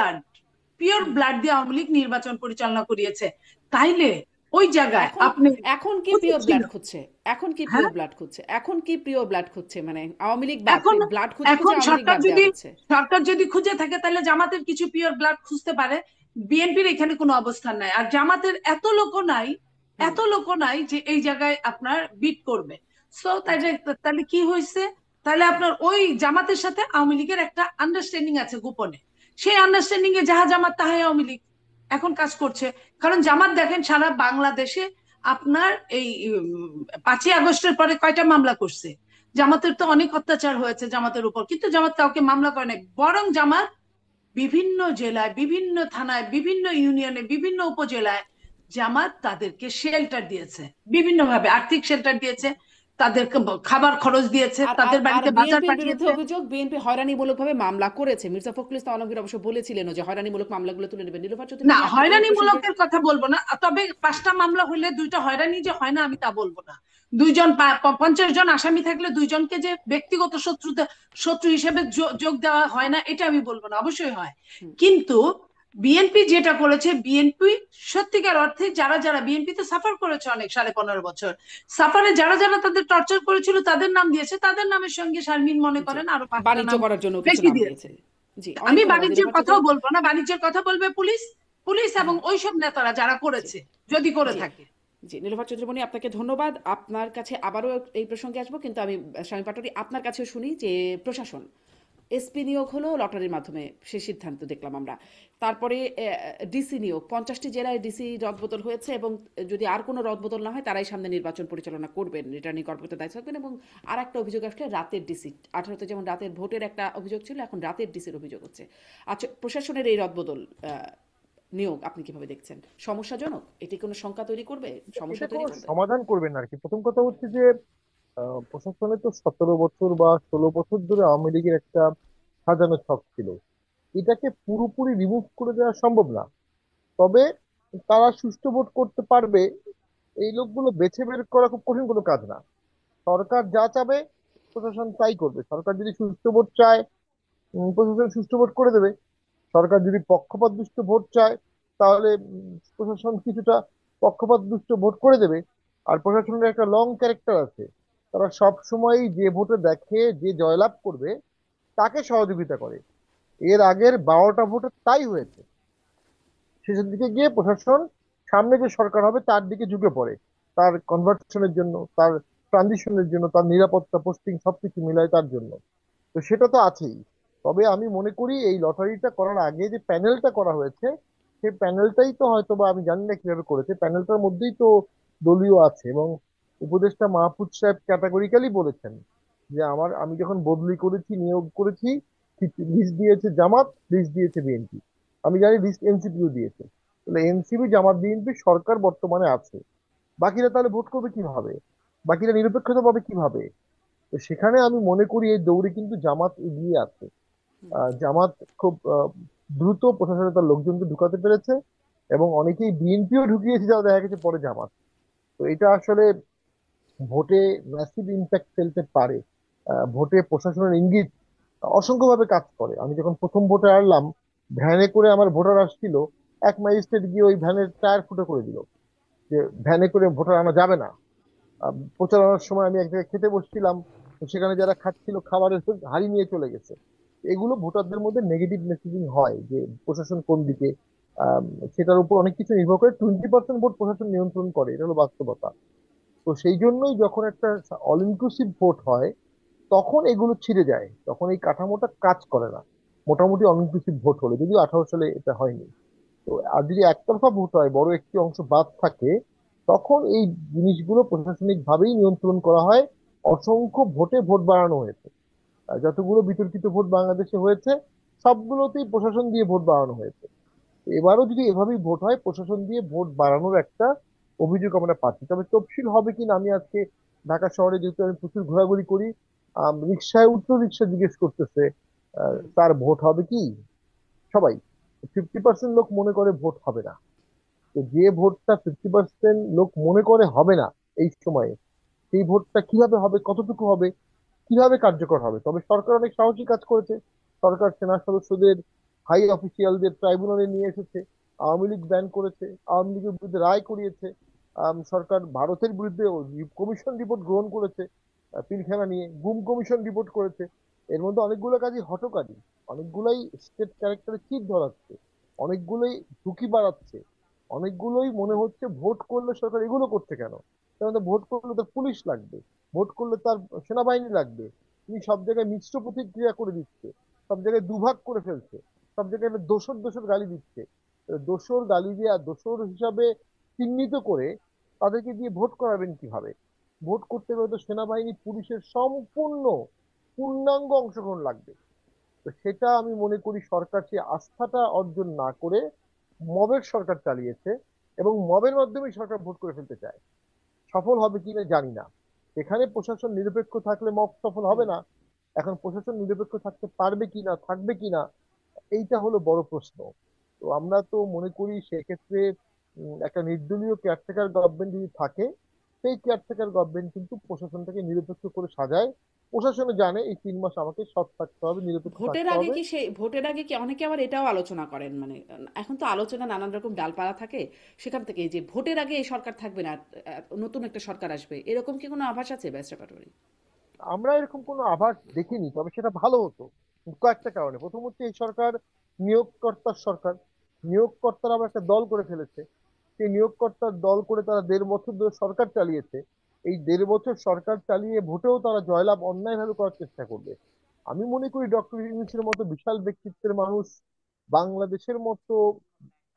ব্লাড দিয়ে আওয়ামী লীগ নির্বাচন পরিচালনা করিয়েছে। তাইলে ওই জায়গায় এখন আপনি, এখন কি উচিত পিওর ছিল। ব্লাড খুঁজছে? এখন কি হ্যাঁ, পিওর ব্লাড খুঁজছে? এখন কি পিওর ব্লাড খুঁজছে? মানে আওয়ামী লীগ বাদ, এখন ব্লাড খুঁজে এখন খুঁজে আওয়ামী লীগ সরকার বাদ দেওয়া যদি, হচ্ছে। খুঁজে থাকে, তাহলে জামাতের কিছু পিওর ব্লাড খুঁজতে পারে। বিএনপির এখানে কোনো অবস্থান নাই, আর জামাতের এত লোকও নাই, হুম। এত লোকও নাই যে এই জায়গায় আপনার বিট করবে। সো তাইলে, জি। তাহলে কি হয়েছে? তাহলে আপনার ওই জামাতের সাথে আওয়ামী লীগের একটা আন্ডারস্ট্যান্ডিং আছে গোপনে। সেই আন্ডারস্ট্যান্ডিং এ যাহা জামাত তাহাই আওয়ামী লীগ এখন কাজ করছে। কারণ জামাত দেখেন সারা বাংলাদেশে আপনার এই 5ই আগস্টের পরে কয়টা মামলা করছে? জামাতের তো অনেক অত্যাচার হয়েছে জামাতের উপর, কিন্তু জামাত কাউকে মামলা করে নাই। বরং জামাত বিভিন্ন জেলায়, বিভিন্ন থানায়, বিভিন্ন ইউনিয়নে, বিভিন্ন উপজেলায় জামাত তাদেরকে শেল্টার দিয়েছে, বিভিন্ন ভাবে আর্থিক শেল্টার দিয়েছে, তাদেরকে খাবার খরচ দিয়েছে, আর আর তাদের আর বাড়িতে বাজার বিএনপির বিরুদ্ধে পাঠিয়েছে। অভিযোগ, বিএনপি হয়রানিমূলকভাবে মামলা করেছে। মির্জা ফখরুল ইসলাম আলমগীর অবশ্য বলেছিলেন যে হয়রানিমূলক মামলাগুলো তুলে নেবেন। নীলোফার চৌধুরী না, মনি, আপনি কোনো হয়রানি প্রসঙ্গে? মূলকের কথা বলবো না, তবে 5টা মামলা হলে 2টা হয়রানি যে হয় না, আমি তা বলবো না। 50 জন আসামি থাকলে 2জনকে যে ব্যক্তিগত শত্রু হিসেবে যোগ দেওয়া হয় না, এটা আমি বলবো না, অবশ্যই হয়। হুম। কিন্তু বিএনপি যেটা করেছে, বিএনপি সত্যিকার অর্থে, যারা যারা বিএনপি তো সাফার করেছে অনেক, 15.5 বছর সাফারে যারা যারা তাদের টর্চার করেছিল, তাদের নাম দিয়েছে, তাদের নামের সঙ্গে শারমিন মনে জি। করেন আরো 5টা বাণিজ্য নাম করার জন্য কিছু বেশি নাম দিয়েছে। দিয়েছে। জি, অনেক আমি ধন্যবাদ বাণিজ্যের নীলোফার কথাও চৌধুরী। বলবো না, বাণিজ্যের কথা বলবে পুলিশ, পুলিশ এবং হ্যাঁ। ওইসব নেতারা যারা জি, করেছে, যদি করে জি, থাকে। জি। নীলোফার চৌধুরী, আপনাকে ধন্যবাদ। আপনার কাছে আবারও এই প্রসঙ্গে আসবো, কিন্তু আমি স্বামী পাটোয়ারি আপনার কাছেও শুনি যে প্রশাসন, এসপি নিয়োগ হলো লটারির মাধ্যমে, সে সিদ্ধান্ত দেখলাম আমরা। তারপরে ডিসি নিয়োগ, 50টি জেলায় ডিসি রদবদল হয়েছে, এবং যদি আর কোনো রদবদল না হয় তারাই সামনে নির্বাচন পরিচালনা করবেন, রিটার্নিং কর্মকর্তার দায়িত্ব থাকবেন। এবং আর একটা অভিযোগ আসলে রাতের ডিসি, 18তে যেমন রাতের ভোটের একটা অভিযোগ ছিল, এখন রাতের ডিসির অভিযোগ হচ্ছে। আচ্ছা, প্রশাসনের এই রদবদল নিয়োগ আপনি কিভাবে দেখছেন? সমস্যাজনক? এটি কোনো শঙ্কা তৈরি করবে, সমস্যা এটা তৈরি কোনো করবে? সমাধান করবেন না আর কি। প্রথম কথা হচ্ছে যে প্রশাসনে তো 17 বছর বা 16 বছর ধরে আওয়ামী লীগের একটা সাজানো ছক ছিল। এটাকে পুরোপুরি রিমুভ করে দেওয়া সম্ভব না। তবে তারা সুষ্ঠু ভোট করতে পারবে, এই লোকগুলো বেছে বের করা খুব কঠিন কোনো কাজ না। সরকার যা চাবে প্রশাসন তাই করবে। সরকার যদি সুষ্ঠু ভোট চায়, প্রশাসন সুষ্ঠু ভোট করে দেবে। সরকার যদি পক্ষপাত দুষ্ট ভোট চায়, তাহলে প্রশাসন কিছুটা পক্ষপাত দুষ্ট ভোট করে দেবে। আর প্রশাসনের একটা লং ক্যারেক্টার আছে, তারা সব সময় যে ভোটে দেখে যে জয়লাভ করবে তাকে সহযোগিতা করে। এর আগের 12টা ভোটে তাই হয়েছে। শেষের দিকে গিয়ে প্রশাসন সামনে যে সরকার হবে তার দিকে ঝুঁকে পড়ে, তার কনভার্সনের জন্য, তার ট্রানজিশনের জন্য, তার নিরাপত্তা পোস্টিং সবকিছু মিলায় তার জন্য। তো সেটা তো আছেই। তবে আমি মনে করি এই লটারিটা করার আগে যে প্যানেলটা করা হয়েছে, সেই প্যানেলটাই তো হয়তো বা, আমি জানি না কিভাবে করেছে, প্যানেলটার মধ্যেই তো দলীয় আছে। এবং উপদেষ্টা মাহফুজ সাহেব ক্যাটাগরিক্যালি বলেছেন যে আমি যখন বদলি করেছি, নিয়োগ করেছি, লিস্ট দিয়েছে জামাত, লিস্ট দিয়েছে বিএনপি। আমি জানি লিস্ট এনসিপিও দিয়েছে। তাহলে এনসিপি, জামাত, বিএনপি সরকার বর্তমানে আছে। বাকিরা তাহলে ভোট করবে কিভাবে? বাকিরা নিরপেক্ষতা পাবে কিভাবে? তো সেখানে আমি মনে করি এই দৌড়ে কিন্তু জামাত এগিয়ে আছে। জামাত খুব দ্রুত প্রশাসনে তার লোকজনকে ঢুকাতে পেরেছে, এবং অনেকেই বিএনপিও ঢুকিয়েছে, যারা দেখা গেছে পরে জামাত। তো এটা আসলে ভোটে ম্যাসিভ ইম্প্যাক্ট ফেলতে পারে। ভোটে প্রশাসনের ইঙ্গিত অসংখ্যভাবে কাজ করে। আমি যখন প্রথম ভোটে আসলাম, ভ্যানে করে আমার ভোটার আসছিল, এক ম্যাজিস্ট্রেট গিয়ে ওই ভ্যানের টায়ার ফুটো করে দিল যে ভ্যানে করে ভোটার আনা যাবে না। প্রচারণার সময় আমি এক জায়গায় খেতে বসছিলাম, তো সেখানে যারা খাচ্ছিল খাবারের হাড়ি নিয়ে চলে গেছে। এগুলো ভোটারদের মধ্যে নেগেটিভ মেসেজিং হয় যে প্রশাসন কোন দিকে। আম, সেটার উপর অনেক কিছু নির্ভর করে। 20% ভোট প্রশাসন নিয়ন্ত্রণ করে, এটা হলো বাস্তবতা। তো সেই জন্যই যখন একটা অল ইনক্লুসিভ ভোট হয়, তখন এগুলো ছিঁড়ে যায়, তখন এই কাঠামোটা কাজ করে না। মোটামুটি অল ইনক্লুসিভ ভোট হলে, যদিও 18 সালে এটা হয়নি। তো আর যদি একতরফা ভোট হয়, বড় একটি অংশ বাদ থাকে, তখন এই জিনিসগুলো প্রশাসনিক ভাবেই নিয়ন্ত্রণ করা হয়। অসংখ্য ভোটে ভোট বাড়ানো হয়েছে। যতগুলো বিতর্কিত ভোট বাংলাদেশে হয়েছে, সবগুলোতেই প্রশাসন দিয়ে ভোট বাড়ানো হয়েছে। তো এবারও যদি এভাবেই ভোট হয়, প্রশাসন দিয়ে ভোট বাড়ানোর একটা অভিযোগ আমরা পাচ্ছি। তবে তফসিল হবে কিনা, আমি আজকে ঢাকা শহরে যেহেতু আমি প্রচুর ঘোরাঘুরি করি, রিক্সায় উঠতে রিক্সা জিজ্ঞেস করতেছে হুম। স্যার ভোট হবে কি? সবাই 50% লোক মনে করে ভোট হবে না। তো যে ভোটটা 50% লোক মনে করে হবে না এই সময়ে, সেই ভোটটা কিভাবে হবে, কতটুকু হবে, কিভাবে কার্যকর হবে? তবে সরকার অনেক সাহসী কাজ করেছে। সরকার সেনা সদস্যদের, হাই অফিসিয়ালদের ট্রাইব্যুনালে নিয়ে এসেছে, আওয়ামী লীগ ব্যান করেছে, আওয়ামী লীগের বিরুদ্ধে রায় করিয়েছে। সরকার ভারতের বিরুদ্ধে কমিশন রিপোর্ট গ্রহণ করেছে, পিলখানা নিয়ে গুম কমিশন রিপোর্ট করেছে। এর মধ্যে অনেকগুলো কাজই হঠকারী, অনেকগুলোই স্টেট ক্যারেক্টারে চিট ধরাচ্ছে, অনেকগুলোই ঝুঁকি বাড়াচ্ছে, অনেকগুলোই মনে হচ্ছে ভোট করলে সরকার এগুলো করছে কেন? কারণ ভোট করলে তো পুলিশ লাগবে, ভোট করলে তার সেনাবাহিনী লাগবে। তিনি সব জায়গায় মিশ্র প্রতিক্রিয়া করে দিচ্ছে, সব জায়গায় দুভাগ করে ফেলছে, সব জায়গায় দোসর দোসর গালি দিচ্ছে। দোসর গালি দেওয়া, দোসর হিসাবে চিহ্নিত করে তাদেরকে দিয়ে ভোট করাবেন কিভাবে? ভোট করতে গেলে তো সেনাবাহিনী, পুলিশের সম্পূর্ণ পূর্ণাঙ্গ অংশগ্রহণ লাগবে। তো সেটা আমি মনে করি সরকার সেই আস্থাটা অর্জন না করে মবের সরকার চালিয়েছে, এবং মবের মাধ্যমে সরকার ভোট করে ফেলতে চায়। সফল হবে কিনা জানি না। এখানে প্রশাসন নিরপেক্ষ থাকলে মব সফল হবে হুম। না। এখন প্রশাসন নিরপেক্ষ থাকতে পারবে কিনা, থাকবে কিনা, এইটা হলো বড় প্রশ্ন। তো আমরা তো মনে করি সেক্ষেত্রে একটা নির্দলীয় কেয়ারটেকার গভর্নমেন্ট যদি থাকে, সেই কেয়ারটেকার গভর্নমেন্ট কিন্তু প্রশাসনটাকে নিরপেক্ষ করে সাজায়। প্রশাসনে জানে এই 3 মাস আমাকে সৎ থাকতে হবে, নিরপেক্ষ ভোটের থাকতে আগে হবে। কি সেই ভোটের আগে কি অনেকে আবার এটাও আলোচনা করেন, মানে এখন তো আলোচনা নানান রকম ডালপালা থাকে, সেখান থেকে এই যে ভোটের আগে এই সরকার থাকবে না, নতুন একটা সরকার আসবে, এরকম কি কোনো আভাস আছে ব্যারিস্টার পাটোয়ারি? আমরা এরকম কোনো আভাস দেখিনি, তবে সেটা ভালো হতো। কয়েকটা কারণে। প্রথম হচ্ছে এই সরকার নিয়োগকর্তার সরকার। নিয়োগকর্তারা আবার একটা দল করে ফেলেছে। সেই নিয়োগকর্তার দল করে তারা 1.5 বছর ধরে সরকার চালিয়েছে। এই 1.5 বছর সরকার চালিয়ে ভোটেও তারা জয়লাভ অন্যায়ভাবে করার চেষ্টা করবে। আমি মনে করি ডক্টর ইউনূসের মতো বিশাল ব্যক্তিত্বের মানুষ বাংলাদেশের মতো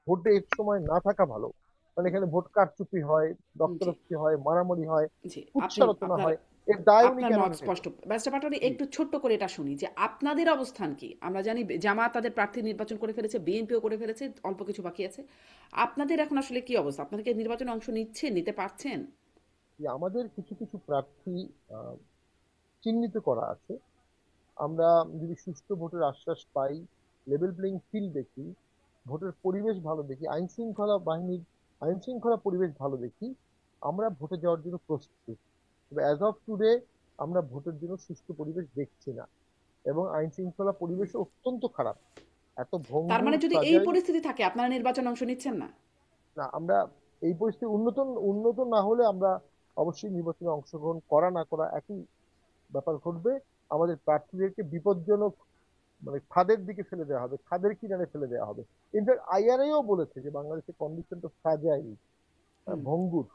ভোটে এক সময় না থাকা ভালো। মানে এখানে ভোট কারচুপি হয়, জি, রক্তারক্তি হয়, মারামারি হয়, জি। আপনি কুৎসারটনা আপনার হয়। এর দায় উনি আপনার কেন মত নেবেন? স্পষ্ট। ব্যারিস্টার পাটোয়ারি, জি। একটু ছোট্ট করে এটা শুনি যে আপনাদের অবস্থান কি? আমরা জানি জামায়াত তাদের প্রার্থী নির্বাচন করে ফেলেছে, বিএনপিও করে ফেলেছে, অল্প কিছু বাকি আছে। আপনাদের এখন আসলে কি অবস্থা? আপনারা কি নির্বাচনে অংশ নিচ্ছেন, নিতে পারছেন? যে আমাদের কিছু কিছু প্রার্থী আহ, চিহ্নিত করা আছে। আমরা যদি সুষ্ঠু ভোটের আশ্বাস পাই, লেভেল প্লেইং ফিল্ড দেখি, ভোটের পরিবেশ ভালো দেখি, আইন শৃঙ্খলা বাহিনীর আইন শৃঙ্খলা পরিবেশ ভালো দেখি, আমরা ভোটে যাওয়ার জন্য প্রস্তুত। তবে অ্যাজ অফ টুডে আমরা ভোটের জন্য সুষ্ঠু পরিবেশ দেখছি না, এবং আইন শৃঙ্খলা পরিবেশ অত্যন্ত খারাপ। এত তার ভঙ্গুর মানে যদি এই ফ্রাজাইল। পরিস্থিতি থাকে আপনারা নির্বাচনে অংশ নিচ্ছেন না? না, আমরা এই পরিস্থিতি উন্নত উন্নত না হলে আমরা অবশ্যই নির্বাচনে অংশগ্রহণ করা না করা একই ব্যাপার ঘটবে। আমাদের প্রার্থীদেরকে বিপজ্জনক মানে খাদের দিকে ফেলে দেওয়া হবে, খাদের কিনারে ফেলে দেওয়া হবে। ইনফ্যাক্ট আইআরআইও বলেছে যে বাংলাদেশের কন্ডিশনটা ফ্রাজাইল, হুম। ভঙ্গুর,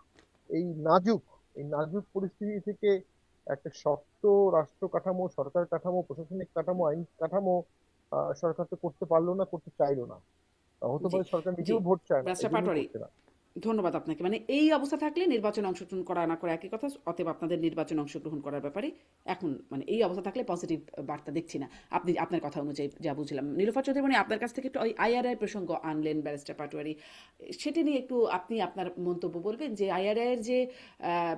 এই নাজুক পরিস্থিতি থেকে একটা শক্ত রাষ্ট্র কাঠামো, সরকার কাঠামো, প্রশাসনিক কাঠামো, আইন কাঠামো সরকার তো করতে পারলো না, করতে চাইলো না। হতে জি, পারে সরকার জি। নিজেও ভোট চায় না, ব্যারিস্টার এই জন্যই পাটোয়ারি, করছে না। ধন্যবাদ আপনাকে। মানে এই অবস্থা থাকলে নির্বাচনে অংশগ্রহণ করা না করা একই কথা। অতএব আপনাদের নির্বাচনে অংশগ্রহণ করার ব্যাপারে এখন মানে এই অবস্থা থাকলে পজিটিভ বার্তা দেখছি না। আপনি আপনার কথা অনুযায়ী যা বুঝলাম। নীলোফার চৌধুরী মানে আপনার কাছ থেকে একটু ওই আইআরআই প্রসঙ্গ আনলেন ব্যারিস্টার পাটোয়ারি। সেটা নিয়ে একটু আপনি আপনার মন্তব্য বলবেন যে আইআরআই এর যে আহ,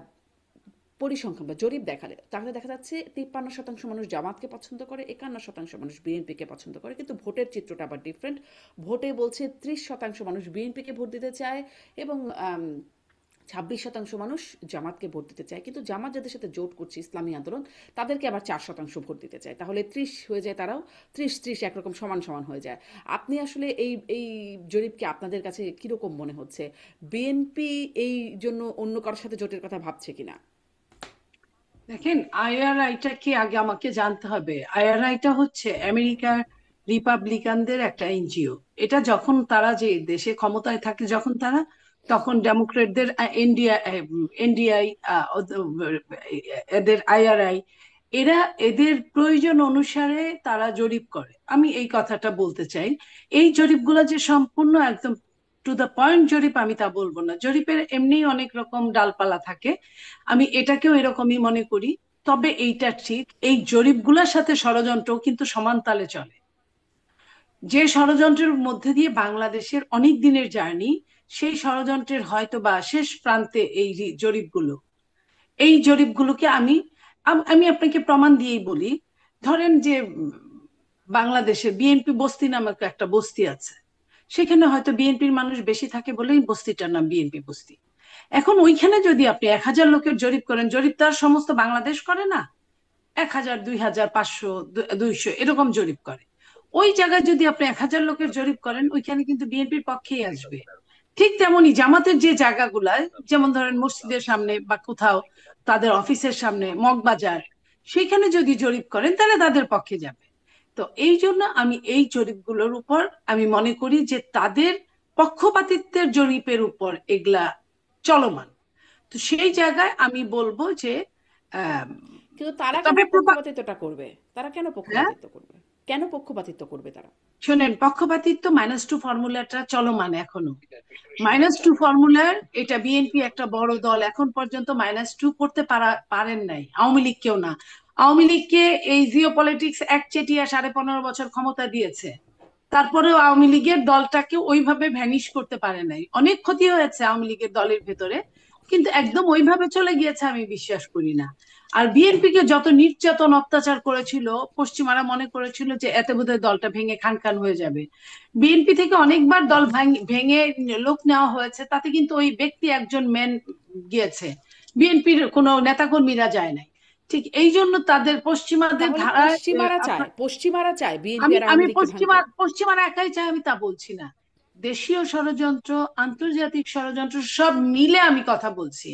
পরিসংখ্যান বা জরিপ দেখালে তাহলে দেখা যাচ্ছে 53% মানুষ জামাতকে পছন্দ করে, 51% মানুষ বিএনপিকে পছন্দ করে, কিন্তু ভোটের চিত্রটা আবার ডিফারেন্ট। ভোটে বলছে 30% মানুষ বিএনপিকে ভোট দিতে চায় এবং 26% মানুষ জামাতকে ভোট দিতে চায়, কিন্তু জামাত যাদের সাথে জোট করছে ইসলামী আন্দোলন তাদেরকে আবার 4% ভোট দিতে চায়, তাহলে 30 হয়ে যায়, তারাও 30-30 একরকম সমান সমান হয়ে যায়। আপনি আসলে এই এই জরিপকে আপনাদের কাছে কীরকম মনে হচ্ছে? বিএনপি এই জন্য অন্য কারোর সাথে জোটের কথা ভাবছে কিনা? দেখেন, আইআরআইটা কি আগে আমাকে জানতে হবে। আইআরআইটা হচ্ছে আমেরিকার রিপাবলিকানদের একটা এনজিও। এটা যখন তারা যে দেশে ক্ষমতায় থাকে, যখন তারা, তখন ডেমোক্রেটদের এনডিআই, এদের আইআরআই, এরা এদের প্রয়োজন অনুসারে তারা জরিপ করে। আমি এই কথাটা বলতে চাই। এই জরিপগুলো যে সম্পূর্ণ একদম টু দ্য পয়েন্ট জরিপ আমি তা বলবো না। জরিপের এমনি অনেক রকম ডালপালা থাকে, আমি এটাকেও এরকমই মনে করি। তবে এইটা ঠিক, এই জরিপগুলোর সাথে ষড়যন্ত্র কিন্তু সমান তালে চলে। যে ষড়যন্ত্রের মধ্যে দিয়ে বাংলাদেশের অনেক দিনের জার্নি, সেই ষড়যন্ত্রের হয়তো বা শেষ প্রান্তে এই জরিপগুলো। এই জরিপগুলোকে আমি আপনাকে প্রমাণ দিয়েই বলি। ধরেন যে বাংলাদেশে বিএনপি বস্তি নামক একটা বস্তি আছে, সেখানে হয়তো বিএনপির মানুষ বেশি থাকে বলেই বস্তিটার নাম বিএনপি বস্তি। এখন ওইখানে যদি আপনি 1,000 লোকের জরিপ করেন, জরিপ তো আর সমস্ত বাংলাদেশ করে না, 1,000, 2,000, 500, 200 এরকম জরিপ করে। ওই জায়গায় যদি আপনি 1,000 লোকের জরিপ করেন, ওইখানে কিন্তু বিএনপির পক্ষেই আসবে। ঠিক তেমনি জামাতের যে জায়গাগুলায়, যেমন ধরেন মসজিদের সামনে বা কোথাও তাদের অফিসের সামনে, মগবাজার, সেখানে যদি জরিপ করেন তাহলে তাদের পক্ষে যাবে। তো এই জন্য আমি এই জরিপগুলোর উপর আমি মনে করি যে তাদের পক্ষপাতিত্বের জরিপের উপর এগুলা চলমান। তো সেই জায়গায় আমি বলবো যে আহ, কিন্তু তারা কেন তবে পক্ষপাতিত্বটা করবে? তারা কেন হ্যাঁ, পক্ষপাতিত্ব করবে? কেন পক্ষপাতিত্ব করবে তারা? শোনেন, পক্ষপাতিত্ব -2 ফর্মুলাটা চলমান এখনো। -2 ফর্মুলার, এটা বিএনপি একটা বড় দল, এখন পর্যন্ত -2 করতে পারেন নাই, আওয়ামী লীগ কেউ না। আওয়ামী লীগকে এই জিও পলিটিক্স একচেটিয়া 15.5 বছর ক্ষমতা দিয়েছে, তারপরেও আওয়ামী লীগের দলটাকে ওইভাবে ভ্যানিশ করতে পারে নাই। অনেক ক্ষতি হয়েছে আওয়ামী লীগের দলের ভেতরে, কিন্তু একদম ওইভাবে চলে গিয়েছে আমি বিশ্বাস করি না। আর বিএনপি কে যত নির্যাতন অত্যাচার করেছিল, পশ্চিমারা মনে করেছিল যে এতে বোধহয় দলটা ভেঙে খান খান হয়ে যাবে। বিএনপি থেকে অনেকবার দল ভেঙে লোক নেওয়া হয়েছে, তাতে কিন্তু ওই ব্যক্তি একজন ম্যান গিয়েছে, বিএনপির কোনো নেতাকর্মীরা যায় নাই। ঠিক এই জন্য তাদের পশ্চিমাদের তাহলে ধারায় পশ্চিমারা চায় বিএনপি আমি আর আমি আওয়ামী লীগকে ভাঙতে। পশ্চিমারা একাই চাই আমি তা বলছি না। দেশীয় ষড়যন্ত্র, আন্তর্জাতিক ষড়যন্ত্র সব মিলে আমি কথা বলছি।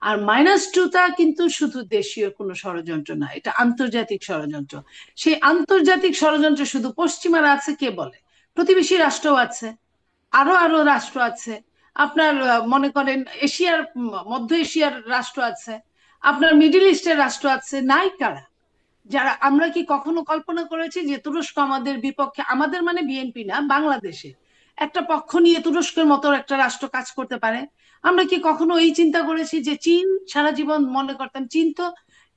আর -2টা কিন্তু শুধু দেশীয় কোনো ষড়যন্ত্র না, এটা আন্তর্জাতিক ষড়যন্ত্র। সেই আন্তর্জাতিক ষড়যন্ত্র শুধু পশ্চিমারা আছে কে বলে? প্রতিবেশী রাষ্ট্রও আছে, আরো আরো রাষ্ট্র আছে। আপনার মনে করেন এশিয়ার, মধ্য এশিয়ার রাষ্ট্র আছে, আপনার মিডিল ইস্টের রাষ্ট্র আছে, নাই কারা? যারা, আমরা কি কখনো কল্পনা করেছি যে তুরস্ক আমাদের বিপক্ষে, আমাদের মানে বিএনপি না, বাংলাদেশে একটা পক্ষ নিয়ে তুরস্কের মতো একটা রাষ্ট্র কাজ করতে পারে? আমরা কি কখনো এই চিন্তা করেছি যে চীন, সারা জীবন মনে করতাম চীন তো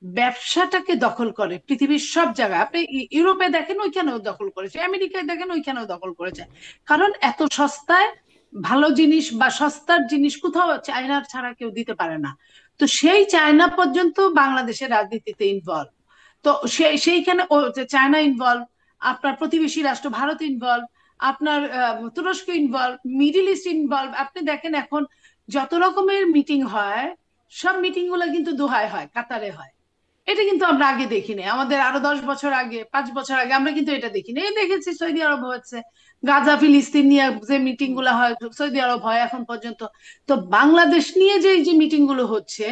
ব্যবসাটাকে দখল করে পৃথিবীর সব জায়গায়। আপনি ইউরোপে দেখেন ওইখানেও দখল করেছে, আমেরিকায় দেখেন ওইখানেও দখল করেছে। কারণ এত সস্তায় ভালো জিনিস বা সস্তার জিনিস কোথাও চায়নার ছাড়া কেউ দিতে পারে না। তো সেই চায়না পর্যন্ত বাংলাদেশের রাজনীতিতে ইনভলভ। তো সেইখানে ও যে চায়না ইনভলভ, আপনার প্রতিবেশী রাষ্ট্র ভারত ইনভলভ, আপনার তুরস্ক ইনভলভ, মিডিল ইস্ট ইনভলভ। আপনি দেখেন এখন যত রকমের মিটিং হয়, সব মিটিং গুলো কিন্তু দোহায় হয়, কাতারে হয়। এটা কিন্তু আমরা আগে দেখিনি, আমাদের আরো 10 বছর আগে, 5 বছর আগে আমরা কিন্তু এটা দেখিনি। এই দেখেছি সৌদি আরব হচ্ছে, গাজা ফিলিস্তিন নিয়ে যে মিটিং গুলো হয় সৌদি আরব হয় এখন পর্যন্ত। তো বাংলাদেশ নিয়ে যে এই যে মিটিং গুলো হচ্ছে,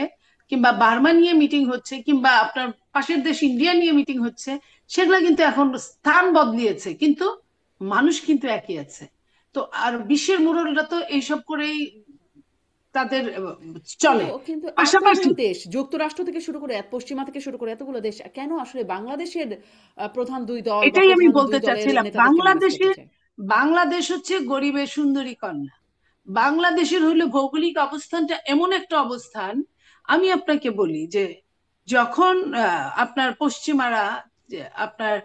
কিংবা বার্মা নিয়ে মিটিং হচ্ছে, কিংবা আপনার পাশের দেশ ইন্ডিয়া নিয়ে মিটিং হচ্ছে, সেগুলো কিন্তু এখন স্থান বদলিয়েছে, কিন্তু মানুষ কিন্তু একই আছে। তো আর বিশ্বের মুরলরা তো এইসব করেই তাদের কিন্তু চলে। কিন্তু এতগুলো পাশাপাশি দেশ, যুক্তরাষ্ট্র থেকে শুরু করে পশ্চিমা থেকে শুরু করে এতগুলো দেশ কেন আসলে বাংলাদেশের প্রধান দুই দল বা এটাই আমি প্রধান দুই বলতে দলের চাচ্ছিলাম, নেতাদেরকে ম্যানেজ করতে চায়? বাংলাদেশ হচ্ছে গরিবের সুন্দরী কন্যা। বাংলাদেশের হইলো ভৌগোলিক অবস্থানটা এমন একটা অবস্থান, আমি আপনাকে বলি যে যখন আপনার পশ্চিমারা আপনার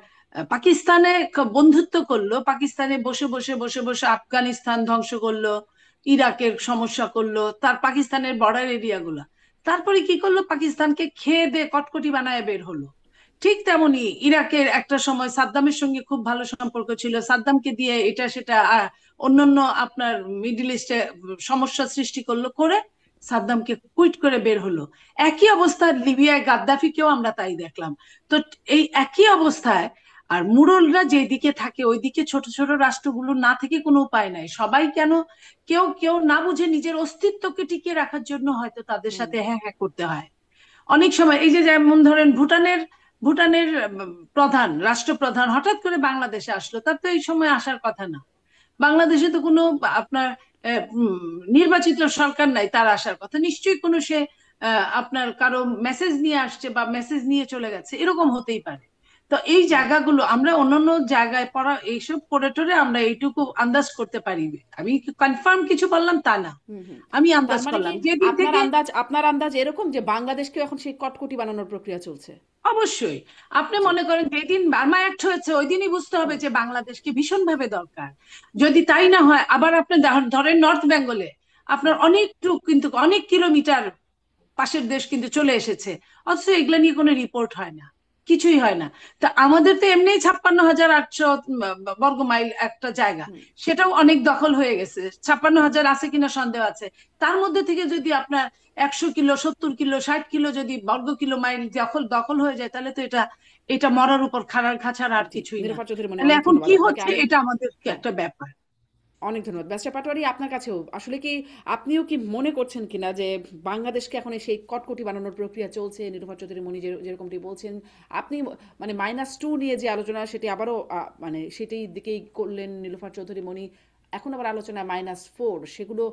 পাকিস্তানে বন্ধুত্ব করলো, পাকিস্তানে বসে বসে বসে বসে আফগানিস্তান ধ্বংস করলো, ইরাকের সমস্যা করলো, তার পাকিস্তানের বর্ডার এরিয়া গুলা, তারপরে কি করলো, পাকিস্তানকে খেয়ে দে কটকটি বানায় বের হলো। ঠিক তেমনি ইরাকের একটা সময় সাদ্দামের সঙ্গে খুব ভালো সম্পর্ক ছিল, সাদ্দামকে দিয়ে এটা সেটা অন্যান্য আপনার মিডল ইস্টে সমস্যা সৃষ্টি করলো, করে সাদ্দামকে কুইট করে বের হলো। একই অবস্থা লিবিয়ায় গাদ্দাফিকেও আমরা তাই দেখলাম। তো এই একই অবস্থায় আর মুরলরা যেদিকে থাকে ওইদিকে ছোট ছোট রাষ্ট্রগুলো না থেকে কোনো উপায় নাই, সবাই কেন কেউ কেউ না বুঝে নিজের অস্তিত্বকে টিকিয়ে রাখার জন্য হয়তো তাদের হুম। সাথে হ্যাঁ হ্যাঁ করতে হয়। অনেক সময় এই যে যেমন ধরেন ভুটানের ভুটানের প্রধান রাষ্ট্রপ্রধান হঠাৎ করে বাংলাদেশে আসলো, তার তো এই সময় আসার কথা না। বাংলাদেশে তো কোনো আপনার নির্বাচিত সরকার নাই, তার আসার কথা নিশ্চয়ই কোনো সে আপনার কারো মেসেজ নিয়ে আসছে বা মেসেজ নিয়ে চলে গেছে, এরকম হতেই পারে। তো এই হুম। জায়গাগুলো আমরা অন্যান্য জায়গায় পড়া এইসব পড়ে টরে আমরা এইটুকু আন্দাজ করতে পারি। আমি কনফার্ম কিছু বললাম তা না, হুম। হুম। আমি তার আন্দাজ মানে কি করলাম যেদিক থেকে। আপনার আন্দাজ এরকম যে বাংলাদেশকে এখন সেই কটকটি বানানোর প্রক্রিয়া চলছে? অবশ্যই। আপনি জি। মনে করেন যেদিন বার্মা অ্যাক্ট হয়েছে ওই দিনই বুঝতে হবে হুম। যে বাংলাদেশকে ভীষণভাবে দরকার। যদি তাই না হয়, আবার আপনি ধরেন নর্থ বেঙ্গলে আপনার হুম। অনেকটুকু কিন্তু অনেক কিলোমিটার পাশের দেশ কিন্তু চলে এসেছে, অথচ এগুলা নিয়ে কোনো রিপোর্ট হয় না, কিছুই হয় না। তা আমাদের তো এমনি 56,800 বর্গ মাইল একটা জায়গা, হুম। সেটাও অনেক দখল হয়ে গেছে, 56,000 আছে কিনা সন্দেহ আছে। তার মধ্যে থেকে যদি আপনার 100 কিলো 70 কিলো 60 কিলো যদি বর্গ কিলো মাইল দখল দখল হয়ে যায়, তাহলে তো এটা এটা মরার উপর খাড়ার খা ছাড়া আর জি, কিছুই না। নিরুপা চৌধুরী মনি, তাহলে অনেক এখন ধন্যবাদ কি আপনাকে। হচ্ছে আমি এটা আমাদের হ্যাঁ, একটা ব্যাপার। অনেক ধন্যবাদ ব্যারিস্টার পাটোয়ারি। আপনার কাছেও আসলে কি আপনিও কি মনে করছেন কিনা যে বাংলাদেশকে এখন সেই কটকটি বানানোর প্রক্রিয়া চলছে? নিরুপা চৌধুরী মনি যেরকমটি বলছেন, আপনি মানে -2 নিয়ে যে আলোচনা সেটি আবারও মানে সেটি দিকেই করলেন নীলুফার চৌধুরী মনি। এখন আবার আলোচনা -4, সেগুলো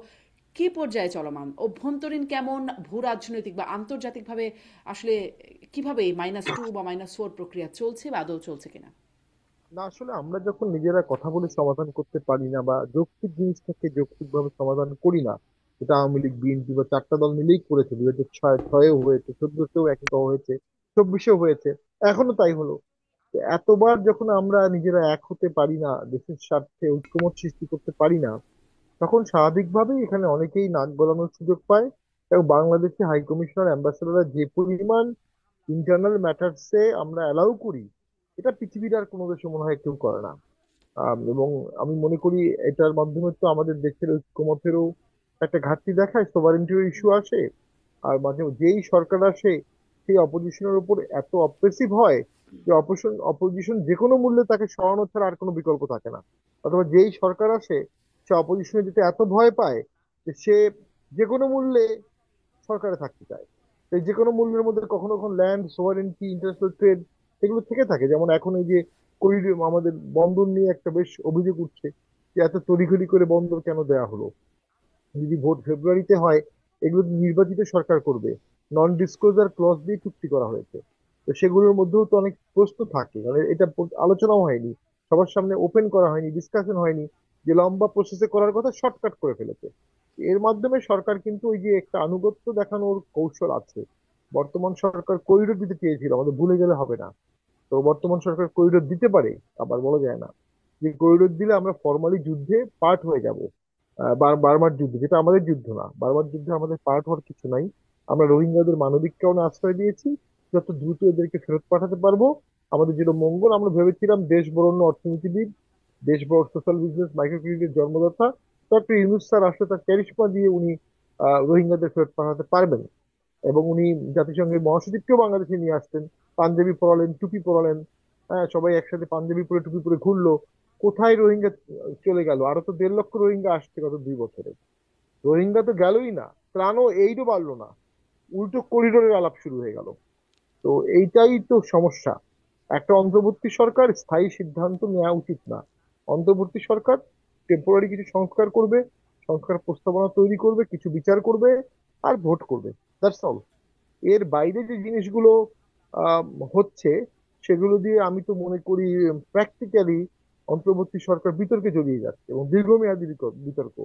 কি পর্যায়ে চলমান? অভ্যন্তরীণ কেমন? ভূ রাজনৈতিক বা আন্তর্জাতিকভাবে আসলে কিভাবে এই -2 বা -4 প্রক্রিয়া চলছে বা আদৌ চলছে কিনা? না, আসলে আমরা যখন নিজেরা কথা বলে সমাধান করতে পারি না বা যৌক্তিক জিনিসটাকে যৌক্তিকভাবে সমাধান করি না, এটা আওয়ামী লীগ বিএনপি বা চারটা দল মিলেই করেছে, 2006-এও হয়েছে, 14-তেও একই হয়েছে, 24-এও হয়েছে, এখনো তাই হলো। তো এতবার যখন আমরা নিজেরা এক হতে পারি না, দেশের স্বার্থে ঐক্যমত সৃষ্টি করতে পারি না, তখন স্বাভাবিকভাবেই এখানে অনেকেই নাক গলানোর সুযোগ পায়। এবং বাংলাদেশে হাই কমিশনার অ্যাম্বাসেডররা যে পরিমাণ ইন্টারনাল ম্যাটার্সে আমরা অ্যালাউ করি, এটা পৃথিবীর আর কোনো দেশে মনে হয় কেউ করে না। এবং আমি মনে করি এটার মাধ্যমে তো আমাদের দেশের ঐক্যমতেরও একটা ঘাটতি দেখায়, সোভারেন্টির ইস্যু আসে। আর মাঝে যেই সরকার আসে সেই অপোজিশনের উপর এত অপ্রেসিভ হয় যে অপোজিশন যে কোনো মূল্যে তাকে সরানো ছাড়া আর কোনো বিকল্প থাকে না। অথবা যেই সরকার আসে সে অপোজিশনে যেতে এত ভয় পায় যে সে যে কোনো মূল্যে সরকারে থাকতে চায়। তো এই যে কোনো মূল্যের মধ্যে কখনো কখনো ল্যান্ড সোভারেন্টি, ইন্টারন্যাশনাল ট্রেড, এগুলো থেকে থাকে। যেমন এখন এই যে করিডোর, আমাদের বন্দর নিয়ে একটা বেশ অভিযোগ উঠছে যে এত তড়িঘড়ি করে বন্দর কেন দেয়া হলো। যদি ভোট ফেব্রুয়ারিতে হয়, এগুলো নির্বাচিত সরকার করবে, নন ডিসক্লোজার ক্লজ দিয়ে চুক্তি করা হয়েছে। তো সেগুলোর মধ্যেও তো অনেক প্রশ্ন থাকে, মানে এটা আলোচনাও হয়নি, সবার সামনে ওপেন করা হয়নি, ডিসকাশন হয়নি, যে লম্বা প্রসেসে করার কথা শর্টকাট করে ফেলেছে। এর মাধ্যমে সরকার কিন্তু ওই যে একটা আনুগত্য দেখানোর কৌশল আছে। বর্তমান সরকার করিডোর দিতে চেয়েছিল, আমাদের ভুলে গেলে হবে না। তো বর্তমান সরকার করিডোর দিতে পারে, আবার বলা যায় না যে করিডোর দিলে আমরা ফর্মালি যুদ্ধে পার্ট হয়ে যাব। বার্মার যুদ্ধ, যেটা আমাদের যুদ্ধ না, বার্মার যুদ্ধে আমাদের পার্ট হওয়ার কিছু নাই। আমরা রোহিঙ্গাদের মানবিক কারণে আশ্রয় দিয়েছি, যত দ্রুত এদেরকে ফেরত পাঠাতে পারবো আমাদের যেটা মঙ্গল। আমরা ভেবেছিলাম দেশ বরণ্য অর্থনীতিবিদ, দেশ বড় সোশ্যাল বিজনেস মাইক্রো ক্রেডিটের জন্মদাতা ডক্টর ইউনূস স্যার আসলে তার ক্যারিশমা দিয়ে উনি রোহিঙ্গাদের ফেরত পাঠাতে পারবেন। এবং উনি জাতিসংঘের মহাসচিবকেও বাংলাদেশে নিয়ে আসতেন, পাঞ্জাবি পরালেন, টুপি পরালেন, হ্যাঁ সবাই একসাথে পাঞ্জাবি পরে টুপি পরে ঘুরলো। কোথায় রোহিঙ্গা চলে গেল? আরো তো 1.5 লক্ষ রোহিঙ্গা আসছে গত 2 বছরে, রোহিঙ্গা তো গেলই না, ত্রাণও এইটও বাড়লো না। উল্টো করিডোরের আলাপ শুরু হয়ে গেল। তো এইটাই তো সমস্যা। একটা অন্তর্বর্তী সরকার স্থায়ী সিদ্ধান্ত নেওয়া উচিত না। অন্তর্বর্তী সরকার টেম্পোরারি কিছু সংস্কার করবে, সংস্কার প্রস্তাবনা তৈরি করবে, কিছু বিচার করবে, আর ভোট করবে। That's all. এর বাইরে যে জিনিসগুলো আহ, হচ্ছে, সেগুলো দিয়ে আমি তো মনে করি প্র্যাকটিক্যালি অন্তর্বর্তী সরকার বিতর্কে জড়িয়ে যাচ্ছে, এবং দীর্ঘমেয়াদী বিতর্ক।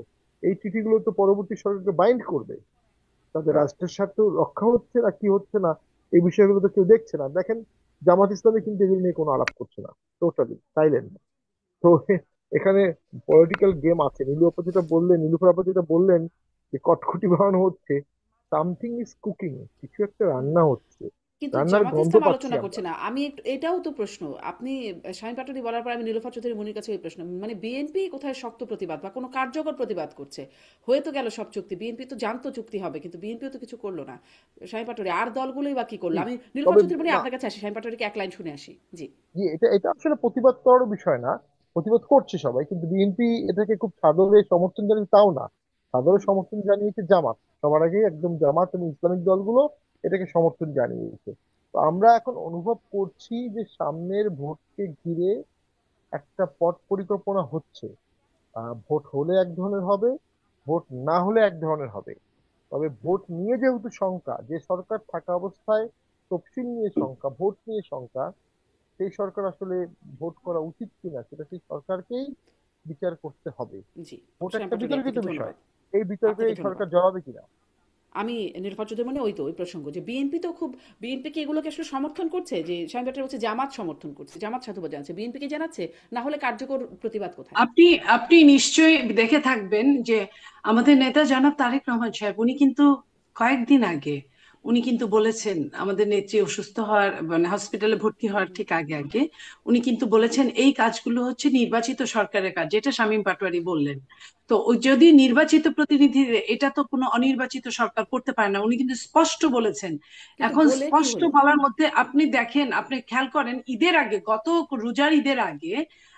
এই চিঠিগুলো তো পরবর্তী সরকারকে বাইন্ড করবে। তাদের রাষ্ট্রের স্বার্থ রক্ষা হচ্ছে না কি হচ্ছে না, এই বিষয়গুলো তো কেউ দেখছে না। দেখেন, জামাত ইসলামী কিন্তু এগুলো নিয়ে কোনো আলাপ করছে না, টোটালি সাইলেন্ট। তো এখানে পলিটিক্যাল গেম আছে। নীলুফার আপা যেটা বললেন যে কটকটি বানানো হচ্ছে, সামথিং ইজ কুকিং, কিছু একটা রান্না হচ্ছে, কিন্তু রান্নার জামাত গন্ধ ইসলাম পাচ্ছি আলোচনা করছে আমরা। না। আমি এটাও তো প্রশ্ন। আপনি শামীম পাটোয়ারি বলার পর আমি নীলোফার চৌধুরী মনির কাছে ওই প্রশ্ন, মানে বিএনপি কোথায় শক্ত প্রতিবাদ বা কোনো কার্যকর প্রতিবাদ করছে? হয়ে তো গেল সব চুক্তি, বিএনপি তো জানতো চুক্তি হবে, কিন্তু বিএনপিও তো কিছু করলো না। শামীম পাটোয়ারি আর দলগুলোই বা কি করলো? জি, আমি নীলোফার তবে চৌধুরী মনি না, আপনার কাছে আসি, শামীম পাটোয়ারিকে এক লাইন শুনে আসি। জি। জি, এটা এটা আসলে প্রতিবাদ করার বিষয় না। প্রতিবাদ করছে সবাই, কিন্তু বিএনপি এটাকে খুব সাদরে সমর্থন জানিয়ে তাও না। সাদরে সমর্থন জানিয়েছে জামাত, সবার আগে একদম জামাত এবং ইসলামিক দলগুলো এটাকে সমর্থন জানিয়েছে। তো আমরা এখন অনুভব করছি যে সামনের ভোটকে ঘিরে একটা পথ পরিকল্পনা হচ্ছে। ভোট হলে এক ধরনের হবে, ভোট না হলে এক ধরনের হবে। তবে ভোট নিয়ে যেহেতু শঙ্কা, যে সরকার থাকা অবস্থায় তফসিল নিয়ে শঙ্কা, ভোট নিয়ে শঙ্কা, সেই সরকার আসলে ভোট করা উচিত কিনা সেটা সেই সরকারকেই বিচার করতে হবে। জি, ভোট শামীম একটা পাটোয়ারি বিতর্কিত আপনাকে বিষয়, ধন্যবাদ। এই বিতর্কে আপনাকে এই সরকার ধন্যবাদ। জড়াবে কিনা। আমি নীলোফার চৌধুরী মানে ওই তো ওই প্রসঙ্গ যে বিএনপি তো খুব, বিএনপি কি এগুলোকে আসলে সমর্থন করছে? যে শামীম পাটোয়ারি বলছে জামাত সমর্থন করছে, জামাত সাধুবাদ জানাচ্ছে, বিএনপি কি জানাচ্ছে? না হলে কার্যকর প্রতিবাদ কোথায়? আপনি আপনি নিশ্চয়ই দেখে থাকবেন যে আমাদের নেতা জনাব তারেক রহমান সাহেব উনি কিন্তু কয়েকদিন আগে উনি কিন্তু বলেছেন, আমাদের নেত্রী অসুস্থ হওয়ার মানে হসপিটালে ভর্তি হওয়ার ঠিক আগে আগে উনি কিন্তু বলেছেন এই কাজগুলো হচ্ছে নির্বাচিত সরকারের কাজ, যেটা শামীম পাটোয়ারি বললেন। তো ওই যদি নির্বাচিত প্রতিনিধি, এটা তো কোনো অনির্বাচিত সরকার করতে পারে না, উনি কিন্তু স্পষ্ট বলেছেন। কিন্তু এখন বলে কি স্পষ্ট হলো? বলার মধ্যে আপনি দেখেন, আপনি খেয়াল করেন ঈদের আগে, গত রোজার ঈদের আগে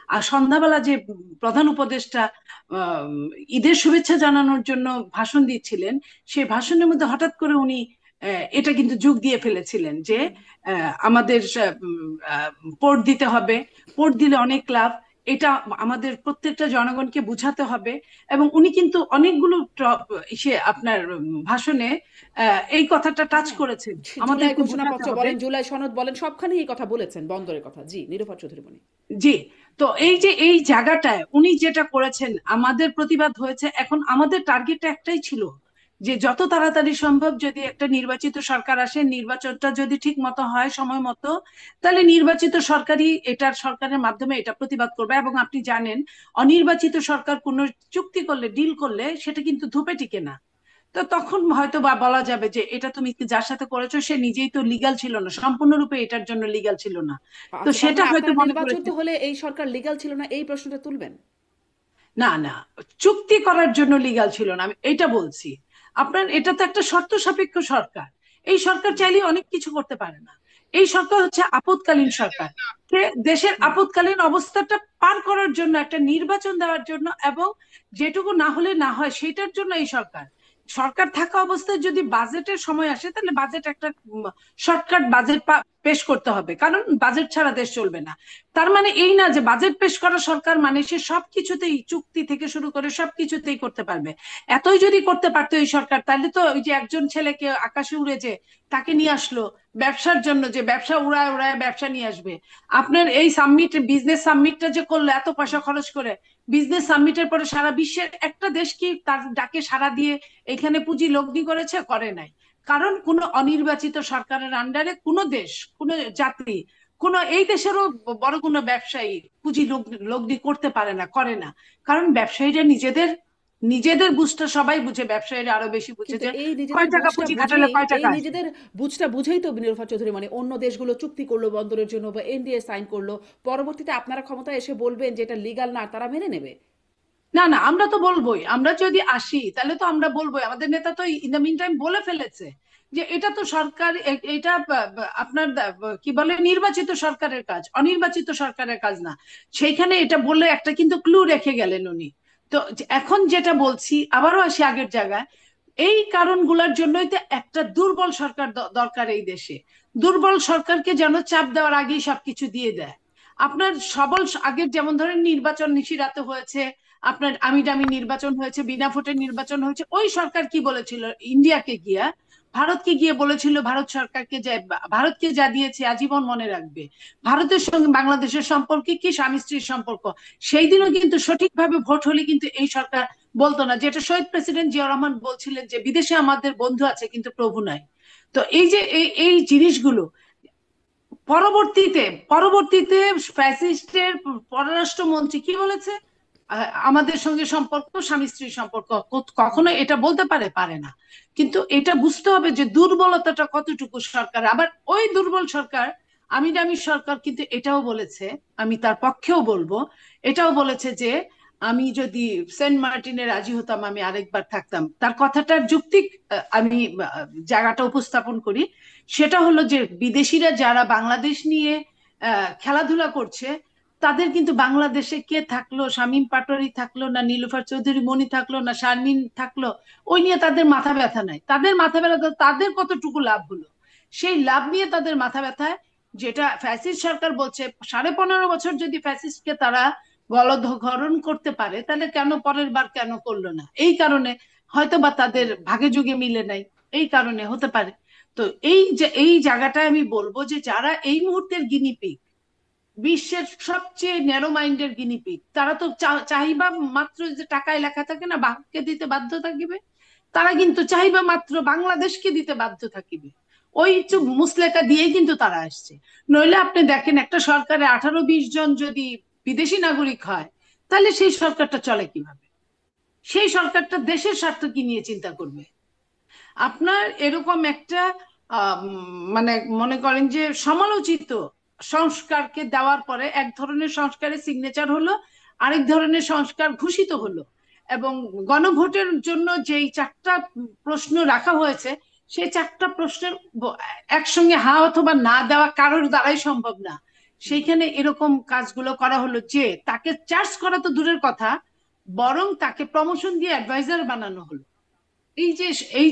আর সন্ধ্যাবেলা যে প্রধান উপদেষ্টা আহ, ঈদের শুভেচ্ছা জানানোর জন্য ভাষণ দিচ্ছিলেন, সেই ভাষণের মধ্যে হঠাৎ করে উনি এটা কিন্তু যোগ দিয়ে ফেলেছিলেন যে আমাদের পোর্ট দিতে হবে, পোর্ট দিলে অনেক লাভ, এটা আমাদের প্রত্যেকটা জনগণকে বুঝাতে হবে। এবং উনি কিন্তু অনেকগুলো সে আপনার ভাষণে এই কথাটা টাচ হ্যাঁ, করেছেন, জুলাই আমাদেরকে বুঝাতে ঘোষণাপত্র হবে। বলেন, জুলাই সনদ বলেন, সবখানে এই কথা বলেছেন, বন্দরের কথা। জি, নীলোফার চৌধুরী মনি। জি। তো এই যে এই জায়গাটায় উনি যেটা করেছেন, আমাদের প্রতিবাদ হয়েছে। এখন আমাদের টার্গেট একটাই ছিল যে যত তাড়াতাড়ি সম্ভব যদি একটা নির্বাচিত সরকার আসে, নির্বাচনটা যদি ঠিক মতো হয় সময় মতো, তাহলে নির্বাচিত সরকারই এটার সরকারের মাধ্যমে এটা প্রতিবাদ করবে। এবং আপনি জানেন অনির্বাচিত সরকার কোনো চুক্তি করলে, ডিল করলে, সেটা কিন্তু ধুপে টিকে না। তো তখন হয়তো বা বলা যাবে যে এটা তুমি যার সাথে করেছো সে নিজেই তো লিগ্যাল ছিল না, সম্পূর্ণরূপে এটার জন্য লিগ্যাল ছিল না। তো আচ্ছা, তার সেটা মানে হয়তো আপনারা মনে নির্বাচিত করেছে। হলে এই সরকার লিগ্যাল ছিল না এই প্রশ্নটা তুলবেন? না না, চুক্তি করার জন্য লিগ্যাল ছিল না, আমি এটা বলছি। আপনার এটা তো একটা শর্ত সাপেক্ষ সরকার। এই সরকার চাইলে অনেক কিছু করতে পারে না। এই সরকার হচ্ছে আপৎকালীন সরকার, যে দেশের হুম। আপৎকালীন অবস্থাটা পার করার জন্য, একটা নির্বাচন দেওয়ার জন্য, এবং যেটুকু না হলে না হয় সেটার জন্য এই সরকার। সরকার থাকা অবস্থায় যদি বাজেটের সময় আসে, তাহলে বাজেট একটা শর্টকাট বাজেট পেশ করতে হবে, কারণ বাজেট ছাড়া দেশ চলবে না। তার মানে এই না যে বাজেট পেশ করা সরকার মানে সে সবকিছুতেই, চুক্তি থেকে শুরু করে সবকিছুতেই করতে পারবে। এতই যদি করতে পারতো এই সরকার, তাহলে তো ওই যে একজন ছেলেকে আকাশে উড়ে যে তাকে নিয়ে আসলো ব্যবসার জন্য, যে ব্যবসা উড়ায় উড়ায় ব্যবসা নিয়ে আসবে। আপনার এই সামিট, বিজনেস সামিটটা যে করলো এত পয়সা খরচ করে, বিজনেস সামিটের পরে সারা বিশ্বের একটা দেশ কি তার ডাকে সাড়া দিয়ে এখানে পুঁজি লগ্নি করেছে? করে নাই। কারণ কোন অনির্বাচিত সরকারের আন্ডারে কোন দেশ, কোন জাতি, কোন এই দেশেরও বড় কোনো ব্যবসায়ী পুঁজি লগ্নি করতে পারে না, করে না। কারণ ব্যবসায়ীরা নিজেদের নিজেদের বুঝটা সবাই বুঝে, ব্যবসায়ীরা আরো বেশি বুঝে কিন্তু যে এই নিজেদের কয় টাকা বুঝটা পুঁজি খাটালে বুঝেই, কয় এই টাকা আসে। নিজেদের বুঝটা বুঝেই তো নীলোফার চৌধুরী মানে অন্য দেশগুলো চুক্তি করলো বন্দরের জন্য বা এনডিএ সাইন করলো, পরবর্তীতে আপনারা ক্ষমতায় এসে বলবেন যে এটা লিগ্যাল না, তারা মেনে নেবে? না না, আমরা তো বলবোই, আমরা যদি আসি তাহলে তো আমরা বলবোই। আমাদের নেতা তো ইন দ্য মিন টাইম বলে ফেলেছে যে এটা তো সরকার, এটা আপনার কি বলে নির্বাচিত সরকারের কাজ, অনির্বাচিত সরকারের কাজ না। সেইখানে এটা বললে একটা কিন্তু ক্লু রেখে গেলেন উনি। তো এখন যেটা বলছি, আবারও আসি আগের জায়গায়, এই কারণগুলোর জন্যই তো একটা দুর্বল সরকার দরকার এই দেশে। দুর্বল সরকারকে যেন চাপ দেওয়ার আগেই সবকিছু দিয়ে দেয়। আপনার সবল আগের যেমন ধরেন নির্বাচন নিশিরাতে হয়েছে, আপনার আমির ডামি নির্বাচন হয়েছে, বিনা ভোটে নির্বাচন হয়েছে, ওই সরকার কি বলেছিল ইন্ডিয়াকে গিয়া, ভারতকে গিয়ে বলেছিল ভারত সরকারকে যে ভারতকে যা দিয়েছে আজীবন মনে রাখবে। ভারতের সঙ্গে বাংলাদেশের সম্পর্কে কি স্বামী স্ত্রীর সম্পর্ক। সেই দিনও কিন্তু সঠিকভাবে ভোট হলে কিন্তু এই সরকার বলতো না, যেটা শহীদ প্রেসিডেন্ট জিয়া রহমান বলছিলেন যে বিদেশে আমাদের বন্ধু আছে কিন্তু প্রভু নাই। তো এই যে এই জিনিসগুলো পরবর্তীতে পরবর্তীতে ফ্যাসিস্টের পররাষ্ট্রমন্ত্রী কি বলেছে, আমাদের সঙ্গে সম্পর্ক স্বামী স্ত্রীর সম্পর্ক, কখনো এটা বলতে পারে পারে না। কিন্তু এটা বুঝতে হবে যে দুর্বলতাটা কতটুকু সরকার। আবার ওই দুর্বল সরকার আমির আমি সরকার কিন্তু এটাও বলেছে, আমি তার পক্ষেও বলবো, এটাও বলেছে যে আমি যদি সেন্ট মার্টিনে রাজি হতাম আমি আরেকবার থাকতাম। তার কথাটার যৌক্তিক আমি জায়গাটা উপস্থাপন করি। সেটা হলো যে বিদেশিরা যারা বাংলাদেশ নিয়ে খেলাধুলা করছে, তাদের কিন্তু বাংলাদেশে কে থাকলো, শামীম পাটোয়ারি থাকলো না নীলুফার চৌধুরী মনি থাকলো না শারমিন থাকলো, ওই নিয়ে তাদের মাথা ব্যথা নাই। তাদের মাথা ব্যথা তাদের কতটুকু লাভ হলো, সেই লাভ নিয়ে তাদের মাথা ব্যথায়। যেটা ফ্যাসিস্ট সরকার বলছে 15.5 বছর যদি ফ্যাসিস্টকে তারা গলদঘরণ করতে পারে, তাহলে কেন পরের বার কেন করলো না? এই কারণে হয়তো বা তাদের ভাগে যুগে মিলে নাই, এই কারণে হতে পারে। তো এই যে এই জায়গাটায় আমি বলবো যে যারা এই মুহূর্তের গিনিপিগ, বিশ্বের সবচেয়ে ন্যারো মাইন্ডের গিনিপিগ, তারা তো চাহিবা মাত্র যে টাকায় লেখা থাকে না বাঘকে দিতে বাধ্য থাকিবে, তারা কিন্তু চাহিবা মাত্র বাংলাদেশকে দিতে বাধ্য থাকিবে। ওই মুসলেকা দিয়েই কিন্তু তারা আসছে। নইলে আপনি দেখেন একটা সরকারে 18-20 জন যদি বিদেশি নাগরিক হয়, তাহলে সেই সরকারটা চলে কিভাবে? সেই সরকারটা দেশের স্বার্থ কি নিয়ে চিন্তা করবে? আপনার এরকম একটা মানে মনে করেন যে সমালোচিত সংস্কারকে দেওয়ার পরে এক ধরনের সংস্কারের সিগনেচার হলো, আরেক ধরনের সংস্কার ঘোষিত হলো, এবং গণভোটের জন্য যেই 4টা প্রশ্ন রাখা হয়েছে, সেই 4টা প্রশ্নের একসঙ্গে হা অথবা না দেওয়া কারোর দ্বারাই সম্ভব না। সেইখানে এরকম কাজগুলো করা হলো যে তাকে চার্জ করা তো দূরের কথা, বরং তাকে প্রমোশন দিয়ে অ্যাডভাইজার বানানো হলো। এই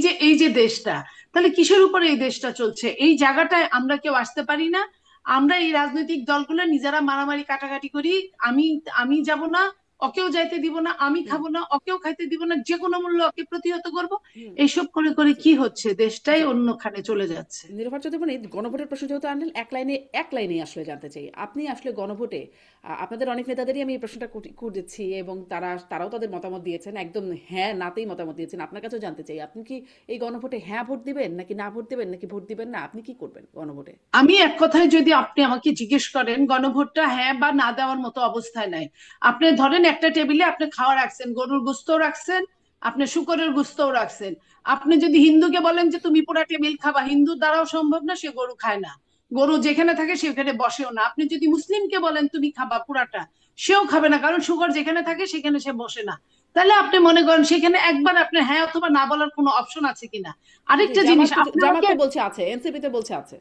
যে এই যে দেশটা, তাহলে কিসের উপরে এই দেশটা চলছে? এই জায়গাটায় আমরা কেউ আসতে পারি না। আমরা এই রাজনৈতিক দলগুলো নিজেরা মারামারি কাটাকাটি করি। আমি আমি যাব না, ওকেও যাইতে দিব না, আমি হুম, খাবো না, ওকেও খাইতে দিব না, যে কোনো মূল্য ওকে প্রতিহত করব। হুম, এইসব করে করে জি, কি হচ্ছে, দেশটাই জি। অন্যখানে চলে যাচ্ছে। নিরুপা চৌধুরী, গণভোটের প্রশ্ন যেহেতু আনলেন, এক লাইনে আসলে জানতে চাই, আপনি আসলে গণভোটে আপনাদের অনেক নেতাদেরই আমি এই প্রশ্নটা করেছি এবং তারাও তাদের মতামত দিয়েছেন, একদম হ্যাঁ নাতেই মতামত দিয়েছেন। আপনার কাছেও জানতে চাই, আপনি কি এই গণভোটে হ্যাঁ ভোট দিবেন নাকি না ভোট দিবেন নাকি ভোট দিবেন না? আপনি কি করবেন গণভোটে? আমি এক কথায় যদি আপনি আমাকে জিজ্ঞেস করেন, গণভোটটা হ্যাঁ বা না দেওয়ার মতো অবস্থায় নাই। আপনি ধরেন একটা টেবিলে আপনি খাওয়া রাখছেন, গরুর গোস্তও রাখছেন, আপনি শুকরের গোস্তও রাখছেন। আপনি যদি হিন্দুকে বলেন যে তুমি পুরা টেবিল খাবা, হিন্দুর দ্বারাও সম্ভব না, সে গরু খায় না, গরু যেখানে থাকে সেখানে বসেও না। আপনি যদি মুসলিমকে বলেন তুমি খাবা পুরাটা, সেও খাবে না, কারণ শুকর যেখানে থাকে সেখানে সে বসে না। তাহলে আপনি মনে করেন সেখানে একবার আপনি হ্যাঁ অথবা না বলার কোনো অপশন আছে কিনা? জি, আরেকটা জিনিস আপনি জামাত আমাকে, তো বলছে আছে, এনসিপি তো বলছে আছে।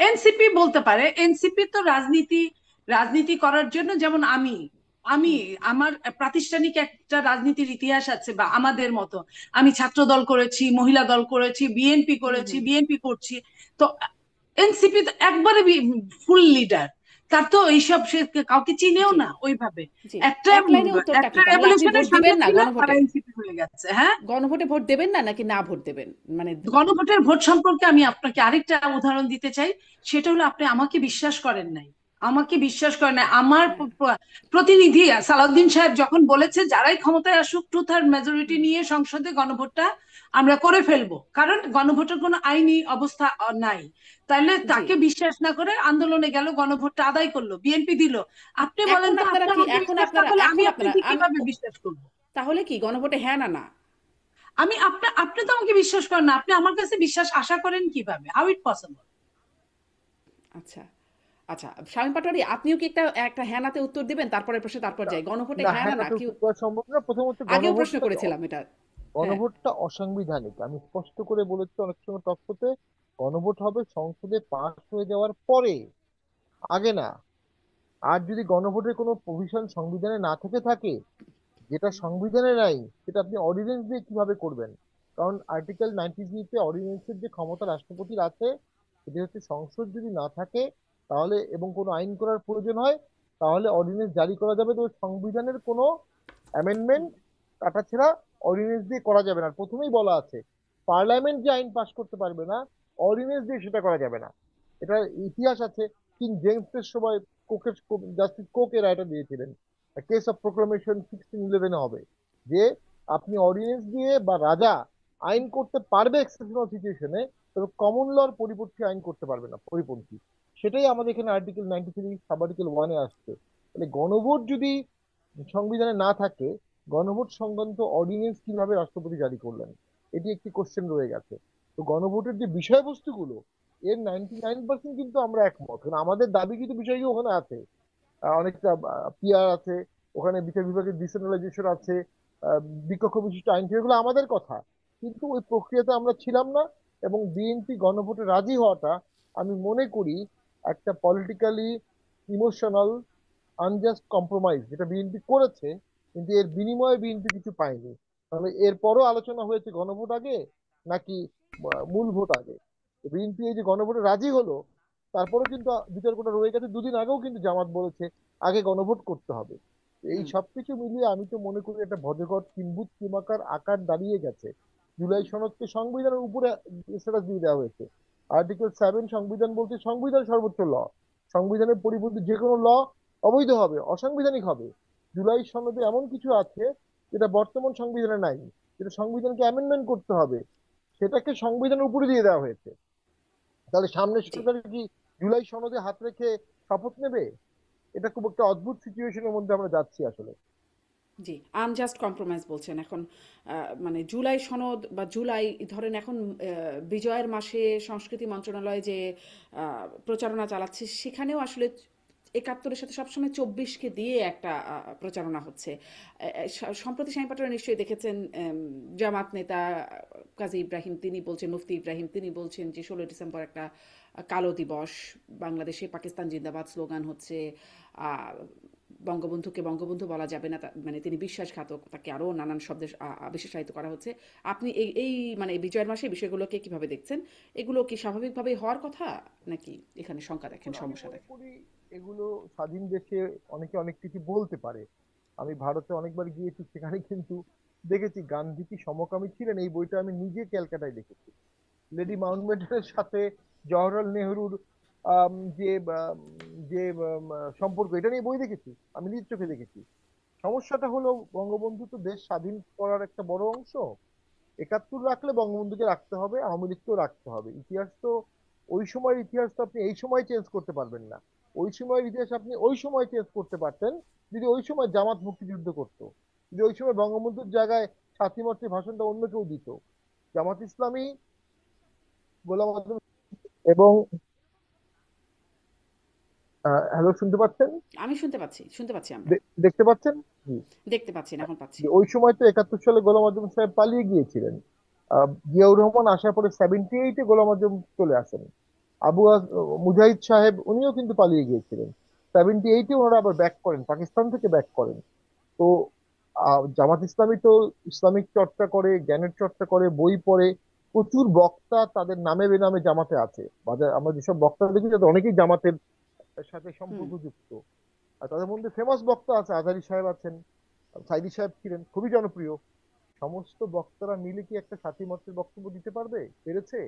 এনসিপি বলতে পারে, এনসিপি তো রাজনীতি রাজনীতি করার জন্য, যেমন আমি আমি হুম, আমার প্রাতিষ্ঠানিক একটা রাজনীতির ইতিহাস আছে, বা আমাদের মতো আমি ছাত্র দল করেছি, মহিলা দল করেছি, বিএনপি হুম, করেছি, হুম, বিএনপি করছি। তো এনসিপি তো একবারে ফুল লিডার, তার তো এইসব সে কাউকে চিনেও জি, না ওইভাবে। জি। একটা এক লাইনে উত্তরটা একটা কি? তাহলে আপনি রেভলিউশনের ভোট সামনে দিবেন না ছিল, তারা গণভোটে? এনসিপি হয়ে গেছে। হ্যাঁ, গণভোটে ভোট দেবেন না নাকি না ভোট দেবেন? মানে গণভোটের ভোট সম্পর্কে আমি আপনাকে আরেকটা উদাহরণ দিতে চাই। সেটা হলো আপনি আমাকে বিশ্বাস করেন নাই, আমাকে বিশ্বাস করেন নাই। আমার হ্যাঁ, প্রতিনিধি সালাউদ্দিন সাহেব যখন বলেছে যারাই ক্ষমতায় আসুক 2/3 মেজরিটি হুম, নিয়ে সংসদে গণভোটটা আমরা করে ফেলবো, কারণ গণভোটের কোনো আইনি অবস্থা নাই। তাইলে জি। তাকে বিশ্বাস না করে আন্দোলনে গেল, গণভোটটা আদায় করলো, বিএনপি দিল। আপনি বলেন এখন তো, আপনারা আপনি কি আমাকে বিশ্বাস না করলে আমি আপনাকে কিভাবে বিশ্বাস করবো? তাহলে কি গণভোটে হ্যাঁ না না? আমি আপনি আপনি তো আমাকে বিশ্বাস করেন না, আপনি আমার কাছে বিশ্বাস আশা করেন কিভাবে? How it possible? আচ্ছা, আচ্ছা। শামীম পাটোয়ারি, আপনিও কি একটা একটা হ্যাঁ নাতে উত্তর দিবেন? তারপরে প্রশ্নে তারপর না, যাই। গণভোটে না, হ্যাঁ হ্যাঁ না না না তো কি? উত্তর করা সম্ভব না। প্রথমত আগেও প্রশ্ন করেছিলাম এটা। হ্যাঁ, গণভোটটা অসাংবিধানিক। আমি স্পষ্ট করে বলেছি অনেক সময় টকশোতে, গণভোট হবে সংসদে পাস হয়ে যাওয়ার পরে, আগে না। আর যদি গণভোটের কোনো প্রভিশন সংবিধানে না থেকে থাকে, যেটা সংবিধানে নাই, সেটা আপনি অর্ডিন্যান্স দিয়ে কিভাবে করবেন? কারণ আর্টিকেল 93 তে অর্ডিন্যান্সের যে ক্ষমতা রাষ্ট্রপতির আছে, সেটি হচ্ছে সংসদ যদি না থাকে তাহলে এবং কোনো আইন করার প্রয়োজন হয় তাহলে অর্ডিন্যান্স জারি করা যাবে। তো সংবিধানের কোনো অ্যামেন্ডমেন্ট কাটাছেঁড়া অর্ডিন্যান্স দিয়ে করা যাবে না। আর প্রথমেই বলা আছে পার্লামেন্ট যে আইন পাশ করতে পারবে না, অর্ডিন্যান্স দিয়ে সেটা করা যাবে না। এটার ইতিহাস আছে। কিং জেমসের সময় কোকের জাস্টিস কোক এর রায়টা দিয়েছিলেন, কেস অফ প্রোক্লামেশন 1611 হবে যে আপনি অর্ডিন্যান্স দিয়ে বা রাজা আইন করতে পারবে এক্সেপশনাল সিচুয়েশনে, তবে কমন লর পরিপন্থী আইন করতে পারবে না, পরিপন্থী। সেটাই আমাদের এখানে আর্টিকেল 93 সাব আর্টিকেল 1-এ আসছে। তাহলে গণভোট যদি সংবিধানে না থাকে, গণভোট সংক্রান্ত অর্ডিন্যান্স কিভাবে রাষ্ট্রপতি জারি করলেন, এটি একটি কোশ্চেন রয়ে গেছে। তো গণভোটের যে বিষয়বস্তুগুলো, এর 99% কিন্তু আমরা একমত, কারণ আমাদের দাবি কিন্তু বিষয়গুলো ওখানে আছে। অনেকটা পিআর আছে, ওখানে বিচার বিভাগের ডিসেন্ট্রালাইজেশন আছে, আহ, বিকক্ষ বিশিষ্ট আইন, এগুলো আমাদের কথা। কিন্তু ওই প্রক্রিয়াতে আমরা ছিলাম না। এবং বিএনপি গণভোটে রাজি হওয়াটা আমি মনে করি একটা পলিটিক্যালি ইমোশনাল আনজাস্ট কম্প্রোমাইজ যেটা বিএনপি করেছে, কিন্তু এর বিনিময়ে বিএনপি কিছু পায়নি। তাহলে এরপরও আলোচনা হয়েছে গণভোট আগে নাকি মূল ভোট আগে। বিএনপি এই যে গণভোটে রাজি হলো, তারপরে কিন্তু বিতর্কটা রয়ে গেছে। দুদিন আগেও কিন্তু জামাত বলেছে আগে গণভোট করতে হবে। এই হুম। সবকিছু মিলিয়ে আমি তো মনে করি একটা ভজঘট কিম্ভূত কিমাকার আকার দাঁড়িয়ে গেছে। জুলাই সনদকে সংবিধানের উপরে স্ট্যাটাস দিয়ে দেওয়া হয়েছে। আর্টিকেল 7 সংবিধান বলতে সংবিধান সর্বোচ্চ ল, সংবিধানের পরিপন্থী যে কোনো ল অবৈধ হবে, অসাংবিধানিক হবে। জুলাই সনদে এমন কিছু আছে যেটা বর্তমান সংবিধানে নাই, যেটা সংবিধানকে অ্যামেন্ডমেন্ট করতে হবে, সেটাকে সংবিধানের উপরে দিয়ে দেওয়া হয়েছে। তাহলে সামনের জি, সরকার কি জুলাই সনদে হাত রেখে শপথ নেবে? এটা খুব একটা অদ্ভুত সিচুয়েশনের মধ্যে আমরা যাচ্ছি আসলে। জি। আনজাস্ট কম্প্রোমাইজ বলছেন এখন। মানে জুলাই সনদ বা জুলাই ধরেন এখন বিজয়ের মাসে সংস্কৃতি মন্ত্রণালয় যে প্রচারণা চালাচ্ছে সেখানেও আসলে ৭১-এর সাথে সবসময় ২৪কে দিয়ে একটা প্রচারণা হচ্ছে। সম্প্রতি শামীম পাটোয়ারি নিশ্চয়ই দেখেছেন, জামাত নেতা কাজী ইব্রাহিম তিনি বলছেন, মুফতি ইব্রাহিম তিনি বলছেন যে ১৬ ডিসেম্বর একটা কালো দিবস, বাংলাদেশে পাকিস্তান জিন্দাবাদ স্লোগান হচ্ছে, আহ, বঙ্গবন্ধুকে বঙ্গবন্ধু বলা যাবে না, মানে তিনি বিশ্বাসঘাতক, তাকে আরও নানান শব্দে বিশেষায়িত করা হচ্ছে। আপনি এই মানে এই বিজয়ের মাসে বিষয়গুলোকে কিভাবে দেখছেন? এগুলো কি স্বাভাবিকভাবেই হওয়ার কথা, নাকি এখানে শঙ্কা দেখেন, আমি সমস্যা মনে দেখেন? করি এগুলো স্বাধীন দেশে অনেকে অনেক কিছু বলতে পারে। আমি ভারতে অনেকবার গিয়েছি, সেখানে কিন্তু দেখেছি গান্ধী কি সমকামী ছিলেন এই বইটা আমি নিজে ক্যালকাটায় দেখেছি। লেডি মাউন্টব্যাটেনের সাথে জওহরলাল নেহরুর আম, যে আম, যে সম্পর্ক, এটা নিয়ে বই দেখেছি, আমি নিজ চোখে দেখেছি। সমস্যাটা হলো বঙ্গবন্ধু তো দেশ স্বাধীন করার একটা বড় অংশ। ৭১ রাখলে বঙ্গবন্ধুকে রাখতে হবে, আওয়ামী লীগকেও রাখতে হবে। ইতিহাস তো ওই সময়ের ইতিহাস তো আপনি এই সময় চেঞ্জ করতে পারবেন না। ওই সময়ের ইতিহাস আপনি ওই সময় চেঞ্জ করতে পারতেন যদি ওই সময় জামাত মুক্তিযুদ্ধ করতো, যদি ওই সময় বঙ্গবন্ধুর জায়গায় ৭ই মার্চের ভাষণটা অন্য কেউ দিত। জামাত ইসলামী, গোলাম আযম এবং হ্যালো, শুনতে পাচ্ছেন? আমি শুনতে পাচ্ছি আমরা। দেখতে পাচ্ছেন? জি। দেখতে পাচ্ছি না, এখন পাচ্ছি। যে ওই সময় তো ৭১ সালে গোলাম আযম সাহেব পালিয়ে গিয়েছিলেন। জিয়াউর রহমান আসার পরে 78-এ গোলাম আযম চলে আসেন। মুজাহিদ সাহেব উনিও কিন্তু পালিয়ে গিয়েছিলেন। 78-এ ওনারা আবার ব্যাক করেন, পাকিস্তান থেকে ব্যাক করেন। তো জামাত ইসলামী তো ইসলামিক চর্চা করে, জ্ঞানের চর্চা করে, বই পড়ে। প্রচুর বক্তা তাদের নামে বেনামে জামাতে আছে। বাজার আমরা যেসব বক্তা দেখি তাদের অনেকেই জামাতের সাথে হুম। সম্পর্কযুক্ত। আর তাদের মধ্যে ফেমাস বক্তা আছে, আজারি সাহেব আছেন, সাইদি সাহেব ছিলেন খুবই জনপ্রিয়। সমস্ত বক্তারা মিলে কি একটা ৭ই মার্চের বক্তব্য দিতে পেরেছে?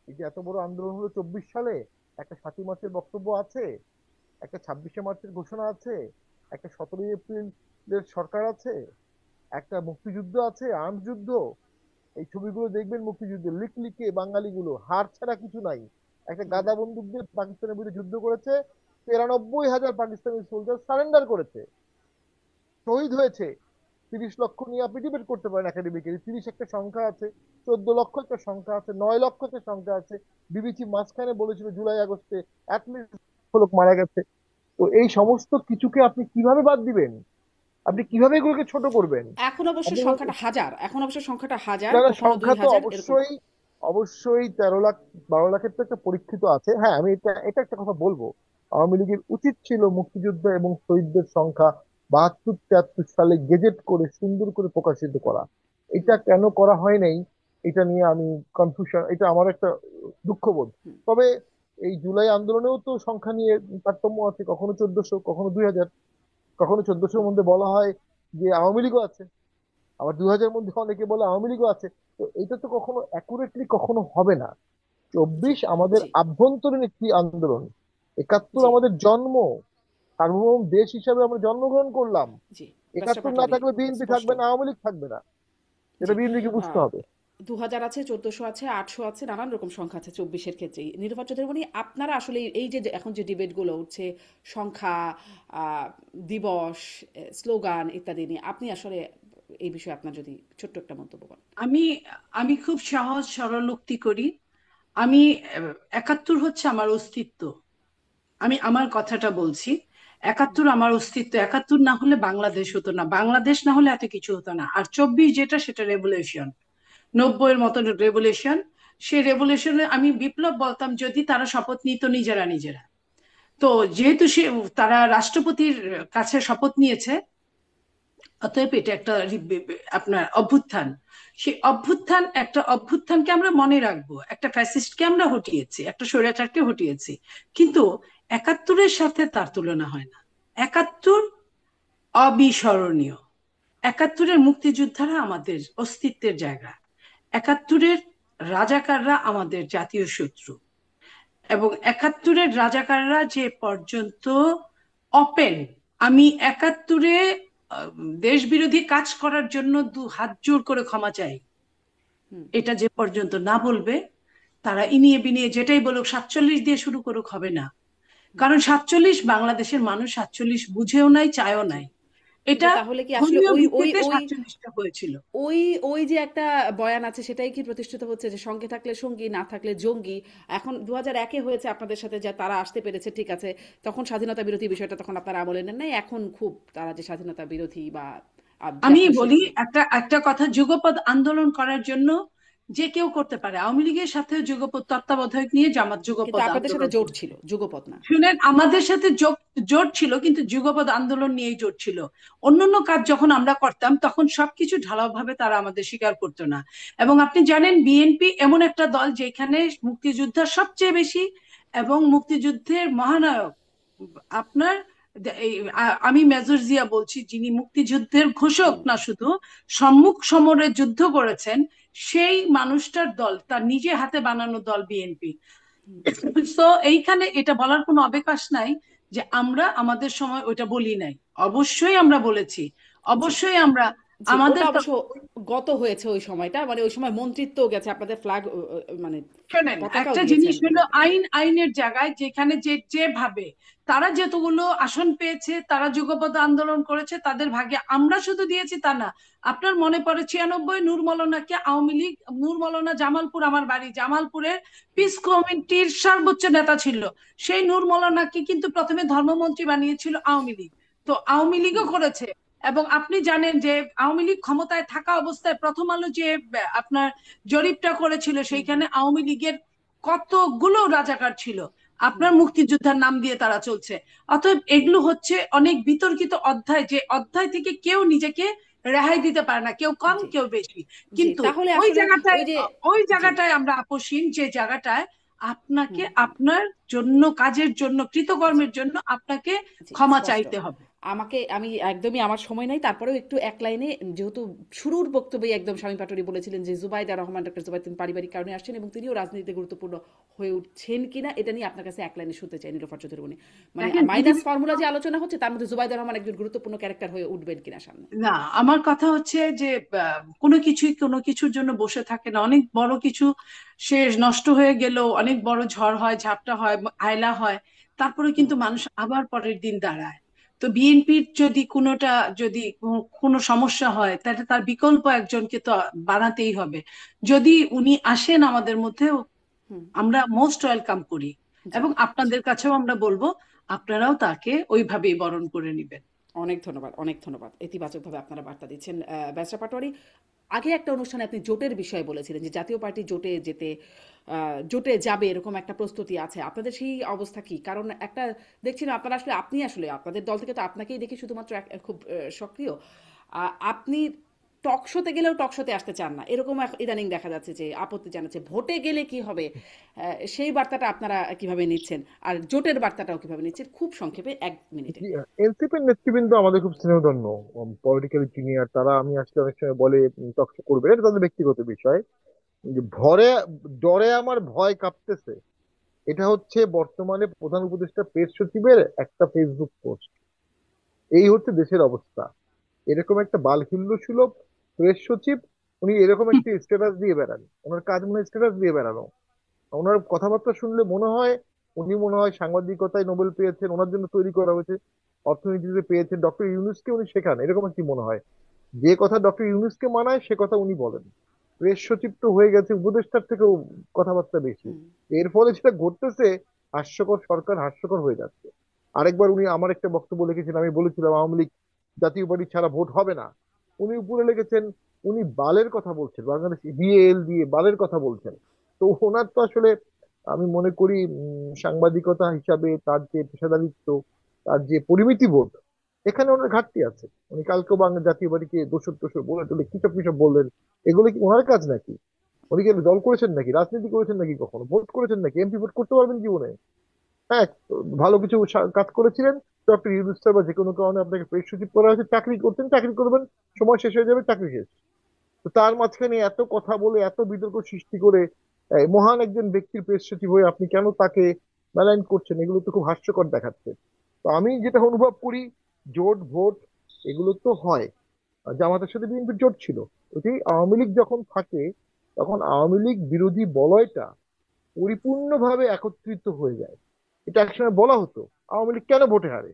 এই যে এত বড় আন্দোলন হলো 24 সালে, একটা ৭ই মার্চের বক্তব্য আছে, একটা 26শে মার্চের ঘোষণা আছে, একটা 17ই এপ্রিলের সরকার আছে, একটা মুক্তিযুদ্ধ আছে, আর্মস যুদ্ধ। এই ছবিগুলো দেখবেন মুক্তিযুদ্ধে, লিখে বাঙালিগুলো হার ছাড়া কিছু নাই। একটা হুম। গাদা বন্দুক দিয়ে পাকিস্তানের বিরুদ্ধে যুদ্ধ করেছে, 93,000 পাকিস্তানি সোলজার সারেন্ডার করেছে, শহীদ হয়েছে। 30 লক্ষ নিয়ে আপনি ডিবেট করতে পারেন একাডেমিক্যালি, 30 একটা সংখ্যা আছে, 14 লক্ষ একটা সংখ্যা আছে, 9 লক্ষ একটা সংখ্যা আছে। বিবিসি মাঝখানে বলেছিল জুলাই আগস্টে অ্যাটলিস্ট লোক মারা গেছে। তো এই সমস্ত কিছুকে আপনি কিভাবে বাদ দিবেন? আপনি কিভাবে এগুলোকে ছোট করবেন? এখন অবশ্য আপনি সংখ্যাটা হাজার, এখন অবশ্য সংখ্যাটা হাজার, না না, কখনো দুই সংখ্যা তো হাজার এরকম। অবশ্যই, অবশ্যই 13 লাখ 12 লাখের তো একটা পরীক্ষিত আছে। হ্যাঁ, আমি এটা এটা একটা কথা বলবো, আওয়ামী লীগের উচিত ছিল মুক্তিযুদ্ধ এবং শহীদদের সংখ্যা 72 73 সালে গেজেট করে সুন্দর করে প্রকাশিত করা। হুম। এটা কেন করা হয় নাই? এটা নিয়ে আমি কনফিউশন, এটা আমার একটা দুঃখবোধ। হুম, তবে এই জুলাই আন্দোলনেও তো সংখ্যা নিয়ে তারতম্য আছে, কখনো 1400, কখনো 2000, কখনো 1400-র হুম, মধ্যে বলা হয় যে আওয়ামী লীগও আছে, আবার 2000-এর মধ্যে অনেকে বলে আওয়ামী লীগও আছে। তো এটা তো কখনো অ্যাকুরেটলি কখনো হবে না। জি, 24 আমাদের জি, আভ্যন্তরীণ একটি আন্দোলন, 71 জি, আমাদের জন্ম, সার্বভৌম দেশ হিসাবে আমরা জন্মগ্রহণ করলাম। জি, ব্যারিস্টার 71 না পাটোয়ারি থাকলে বিএনপি স্পষ্ট। থাকবে না, আওয়ামী লীগ থাকবে না, এটা জি, বিএনপিকে বুঝতে আহ, হবে। 2000 আছে, 1400 আছে, 800 আছে, নানান রকম সংখ্যা আছে 24-এর ক্ষেত্রে। নিরূপা চৌধুরী, আপনারা আসলে এই যে এখন যে ডিবেটগুলো উঠছে সংখ্যা, আহ, দিবস, স্লোগান ইত্যাদি নিয়ে, আপনি আসলে এই বিষয়ে আপনার যদি ছোট্ট একটা মন্তব্য বলেন। আমি আমি খুব সহজ সরল উক্তি করি। আমি 71 হচ্ছে আমার অস্তিত্ব। আমি আমার কথাটা বলছি। 71 আমার অস্তিত্ব। 71 না হলে বাংলাদেশ হতো না, বাংলাদেশ না হলে এত কিছু হতো না। আর 24 যেটা, সেটা রেভলিউশন, 90-এর মতো রেভলিউশন। সে রেভলিউশনে আমি বিপ্লব বলতাম যদি তারা শপথ নিত নিজেরা নিজেরা। তো যেহেতু তারা রাষ্ট্রপতির কাছে শপথ নিয়েছে, অতএব এটা একটা আপনার অভ্যুত্থান। সেই অভ্যুত্থান, একটা অভ্যুত্থানকে আমরা মনে রাখবো, একটা ফ্যাসিস্টকে আমরা হটিয়েছি, একটা স্বৈরাচারকে হটিয়েছি। কিন্তু 71-এর সাথে তার তুলনা হয় না। 71 অবিস্মরণীয়। 71-এর মুক্তিযোদ্ধারা আমাদের অস্তিত্বের জায়গা। 71-এর রাজাকাররা আমাদের জাতীয় শত্রু। এবং 71-এর রাজাকাররা যে পর্যন্ত অপেন, আমি 71-এ দেশ বিরোধী কাজ করার জন্য হাত জোর করে ক্ষমা চাই, হুম, এটা যে পর্যন্ত না বলবে, তারা ইনিয়ে বিনিয়ে যেটাই বলুক, 47 দিয়ে শুরু করুক, হবে না। হুম, কারণ 47, বাংলাদেশের মানুষ 47 বুঝেও নাই, চায়ও জি। নাই। কিন্তু এটা তাহলে কি আসলে ধর্মীয় ওই ওই ভিত্তিতে ওই 47টা হয়েছিল। ওই ওই যে একটা বয়ান আছে, সেটাই কি প্রতিষ্ঠিত হচ্ছে যে সঙ্গে থাকলে সঙ্গী, না থাকলে জঙ্গি? এখন 2001-এ হয়েছে আপনাদের সাথে, যে তারা আসতে পেরেছে ঠিক আছে, তখন স্বাধীনতা বিরোধী বিষয়টা তখন আপনারা আমলে নেন নাই, এখন খুব তারা যে স্বাধীনতা বিরোধী বা আমি জাতীয় বলি শত্রু। একটা একটা কথা, যুগপৎ আন্দোলন করার জন্য যে কেউ করতে পারে। আওয়ামী লীগের সাথে যুগপৎ তত্ত্বাবধায়ক নিয়ে জামাত কিন্তু যুগপৎ আপনাদের সাথে আন্দোলন জোট করেছে। ছিল, যুগপৎ না। শুনেন, আমাদের সাথে জোট ছিল, কিন্তু যুগপৎ আন্দোলন নিয়েই জোট ছিল। অন্যান্য কাজ যখন আমরা করতাম, তখন সবকিছু ঢালাওভাবে তারা আমাদের স্বীকার করতো না। এবং আপনি জানেন, বিএনপি এমন একটা দল যেখানে মুক্তিযোদ্ধা সবচেয়ে বেশি, এবং মুক্তিযুদ্ধের মহানায়ক আপনার আমি মেজর জিয়া বলছি, যিনি মুক্তিযুদ্ধের ঘোষক হুম, না শুধু, সম্মুখ সমরে যুদ্ধ করেছেন, সেই মানুষটার দল, তার নিজে হাতে বানানো দল বিএনপি। হুম, তো এইখানে এটা বলার কোনো অবকাশ নাই যে আমরা আমাদের সময় ওইটা বলি নাই। অবশ্যই আমরা বলেছি, জি, অবশ্যই আমরা জি, আমাদের ওটা অবশ্য গত হয়েছে ওই সময়টা, মানে ওই সময় মন্ত্রিত্বও গেছে, আপনাদের ফ্ল্যাগ মানে শোনেন, পতাকাও একটা জিনিস দিয়েছেন হলো ওদেরকে। আইনের জায়গায়, যেখানে যেভাবে তারা যতগুলো আসন পেয়েছে, তারা যুগপৎ আন্দোলন করেছে, তাদের ভাগে আমরা শুধু দিয়েছি তা না। আপনার মনে পড়ে 96 নূর মৌলানাকে আওয়ামী লীগ, নূর মৌলানা জামালপুর, আমার বাড়ি জামালপুরের, পিস কমিটির সর্বোচ্চ নেতা ছিল। সেই নূর মৌলানাকে কিন্তু প্রথমে ধর্মমন্ত্রী বানিয়েছিল আওয়ামী লীগ। তো আওয়ামী লীগও হুম, করেছে। এবং আপনি জানেন যে আওয়ামী লীগ ক্ষমতায় থাকা অবস্থায় প্রথম আলো যে আপনার জরিপটা করেছিল, হুম, হুম, সেইখানে আওয়ামী লীগের কতগুলো রাজাকার ছিল, হুম, আপনার মুক্তিযোদ্ধার নাম দিয়ে তারা চলছে। অতএব এগুলো হচ্ছে অনেক বিতর্কিত অধ্যায়, যে অধ্যায় থেকে কেউ নিজেকে রেহাই দিতে পারে না, কেউ কম জি, কেউ বেশি। জি, কিন্তু তাহলে ওই আসলে জায়গাটায়, ওই যে, ওই জি, জায়গাটায় আমরা আপোষহীন, যে জায়গাটায় আপনাকে হুম, হুম, আপনার জন্য, কাজের জন্য, জি, কৃতকর্মের জন্য আপনাকে জি, ক্ষমা স্পষ্ট। চাইতে হবে। আমি একদমই, আমার সময় নাই, তারপরেও একটু এক লাইনে, যেহেতু শুরুর বক্তব্যে একদম শামীম পাটোয়ারি বলেছিলেন যে জুবাইদা রহমান, ডক্টর জুবাইদ, তিনি পারিবারিক কারণে আসছেন এবং তিনিও রাজনীতিতে গুরুত্বপূর্ণ হয়ে উঠছেন কিনা, এটা নিয়ে আপনার কাছে এক লাইনে শুনতে চাই নীলোফার চৌধুরী মনি। মানে দেখেন মাইনাস পৃথিবীতে ফর্মুলা যে আলোচনা হচ্ছে, তার মধ্যে জুবাইদা রহমান একজন গুরুত্বপূর্ণ ক্যারেক্টার হয়ে উঠবেন কিনা সামনে। না, আমার কথা হচ্ছে যে কোনো কিছুই কোনো কিছুর জন্য বসে থাকে না। অনেক বড় কিছু সে নষ্ট হয়ে গেল, অনেক বড় ঝড় হয়, ঝাপটা হয়, আয়লা হয়, তারপরে হুম, কিন্তু মানুষ আবার পরের দিন দাঁড়ায়। তো বিএনপির যদি কোনোটা, যদি কোনো সমস্যা হয়, তাহলে তার বিকল্প একজনকে তো বানাতেই হবে। যদি উনি আসেন আমাদের মধ্যে, হুম, আমরা মোস্ট ওয়েলকাম করি। জি, এবং জি, আপনাদের কাছেও আমরা বলবো, আপনারাও তাকে ওইভাবেই বরণ করে নেবেন। অনেক ধন্যবাদ, অনেক ধন্যবাদ। ইতিবাচকভাবে আপনারা বার্তা দিচ্ছেন। ব্যারিস্টার পাটোয়ারি, আগে একটা অনুষ্ঠানে আপনি জোটের বিষয়ে বলেছিলেন যে জাতীয় পার্টি জোটে যেতে, জোটে যাবে এরকম একটা প্রস্তুতি আছে। আপনাদের সেই অবস্থা কি? কারণ একটা দেখছি না, আপনারা আপনি আসলে আপনাদের দল থেকে তো আপনাকেই দেখি শুধুমাত্র খুব সক্রিয়। আপনি টক শোতে গেলেও টক শোতে আসতে চান না, এরকম ইদানিং দেখা যাচ্ছে যে আপত্তি জানাচ্ছে। ভোটে গেলে কি হবে, সেই বার্তাটা আপনারা কিভাবে নিচ্ছেন, আর জোটের বার্তাটাও কিভাবে নিচ্ছেন, খুব সংক্ষেপে 1 মিনিটে। এনসিপির নেতৃবৃন্দ আমাদের খুব স্নেহধন্য, পলিটিক্যাল জিনিয়ার তারা। আমি আসলে অনেক সময় বলে টকশো করবে, এটা তাদের ব্যক্তিগত বিষয়। যে ভরে ডরে আমার ভয় কাঁপতেছে, এটা হচ্ছে বর্তমানে প্রধান উপদেষ্টা প্রেস সচিবের একটা ফেসবুক পোস্ট। এই হচ্ছে দেশের অবস্থা। এরকম একটা বালহিল্য সুলভ প্রেস সচিব, উনি এরকম একটি স্ট্যাটাস দিয়ে বেড়ান। ওনার কাজ মনে হয় স্ট্যাটাস দিয়ে বেড়ানো। ওনার কথাবার্তা শুনলে মনে হয় উনি মনে হয় সাংবাদিকতায় নোবেল পেয়েছেন, ওনার জন্য তৈরি করা হয়েছে। অর্থনীতিতে পেয়েছেন, ডক্টর ইউনূসকে উনি শেখান, এরকম একটি মনে হয়। যে কথা ডক্টর ইউনূসকে মানায় সে কথা উনি বলেন। প্রেস সচিব তো হয়ে গেছে উপদেষ্টার থেকেও কথাবার্তা বেশি। হুম। এর ফলে যেটা ঘটতেছে, হাস্যকর সরকার হাস্যকর হয়ে যাচ্ছে। আরেকবার উনি আমার একটা বক্তব্য লিখেছেন, আমি বলেছিলাম আওয়ামী লীগ জাতীয় পার্টি ছাড়া ভোট হবে না। উনি উপরে লিখেছেন উনি বালের কথা বলছেন, বাংলাদেশ বিএল দিয়ে বালের কথা বলছেন। তো ওনার তো আসলে আমি মনে করি সাংবাদিকতা হিসাবে তার যে পেশাদারিত্ব, তার যে পরিমিতি বোধ, এখানে ওনার ঘাটতি আছে। উনি কালকেও বাংলা জাতীয় পার্টিকে দোষর টোষর বলে টলে কিসব কিসব বললেন। এগুলো কি ওনার কাজ নাকি? উনি কি দল করেছেন নাকি, রাজনীতি করেছেন নাকি, কখনো ভোট করেছেন নাকি? এমপি ভোট করতে পারবেন জীবনে? হ্যাঁ, ভালো কিছু কাজ করেছিলেন, ডক্টর ইউনূস স্যার বা যে কোনো কারণে আপনাকে প্রেস সচিব করা হয়েছে, চাকরি করতেন, চাকরি করবেন, সময় শেষ হয়ে যাবে, চাকরি শেষ। তো তার মাঝখানে এত কথা বলে এত বিতর্ক সৃষ্টি করে মহান একজন ব্যক্তির প্রেস সচিব হয়ে আপনি কেন তাকে মেলাইন করছেন? এগুলো তো খুব হাস্যকর দেখাচ্ছে। তো আমি যেটা অনুভব করি, জোট ভোট এগুলো তো হয়। আর জামাতের সাথে বিএনপির জোট ছিল, ওটি আওয়ামী লীগ যখন থাকে তখন আওয়ামী লীগ বিরোধী বলয়টা পরিপূর্ণভাবে একত্রিত হয়ে যায়। এটা একসময় বলা হতো আওয়ামী লীগ কেন ভোটে হারে।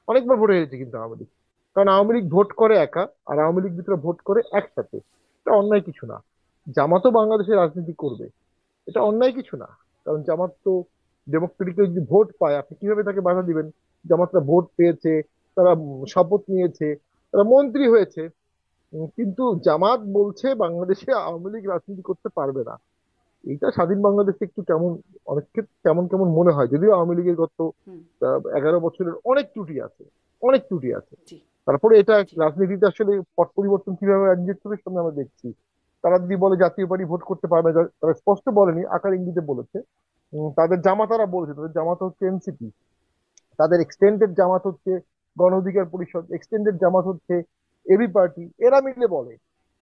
অনেকবার ভোটে হেরেছে কিন্তু আওয়ামী লীগ, কারণ আওয়ামী লীগ ভোট করে একা আর আওয়ামী লীগ ভিতরে ভোট করে একসাথে। এটা অন্যায় কিছু না। জামাতও বাংলাদেশের রাজনীতি করবে, এটা অন্যায় কিছু না। কারণ জামাত তো ডেমোক্রেটিক্যালি যদি ভোট পায়, আপনি কিভাবে তাকে বাধা দিবেন? জামাতরা ভোট পেয়েছে, তারা শপথ নিয়েছে, তারা মন্ত্রী হয়েছে। কিন্তু জামাত বলছে বাংলাদেশে আওয়ামী লীগ রাজনীতি করতে পারবে না। এটা স্বাধীন বাংলাদেশে একটু কেমন, অনেক ক্ষেত্রে কেমন কেমন মনে হয়, যদিও আওয়ামী লীগের গত হুম। 11 বছরের অনেক ত্রুটি আছে, অনেক ত্রুটি আছে। জি। তারপরে এটা জি। রাজনীতিতে আসলে পট পরিবর্তন কিভাবে আনছে চোখের সামনে আমরা দেখছি। তারা যদি বলে জাতীয় পার্টি ভোট করতে পারবে না, তারা স্পষ্ট বলেনি, আকার ইঙ্গিতে বলেছে। তাদের জামাতারা বলেছে, তাদের জামাত হচ্ছে এনসিপি, তাদের এক্সটেন্ডেড জামাত হচ্ছে গণ অধিকার পরিষদ, এক্সটেন্ডেড জামাত হচ্ছে এবি পার্টি, এরা মিলে বলে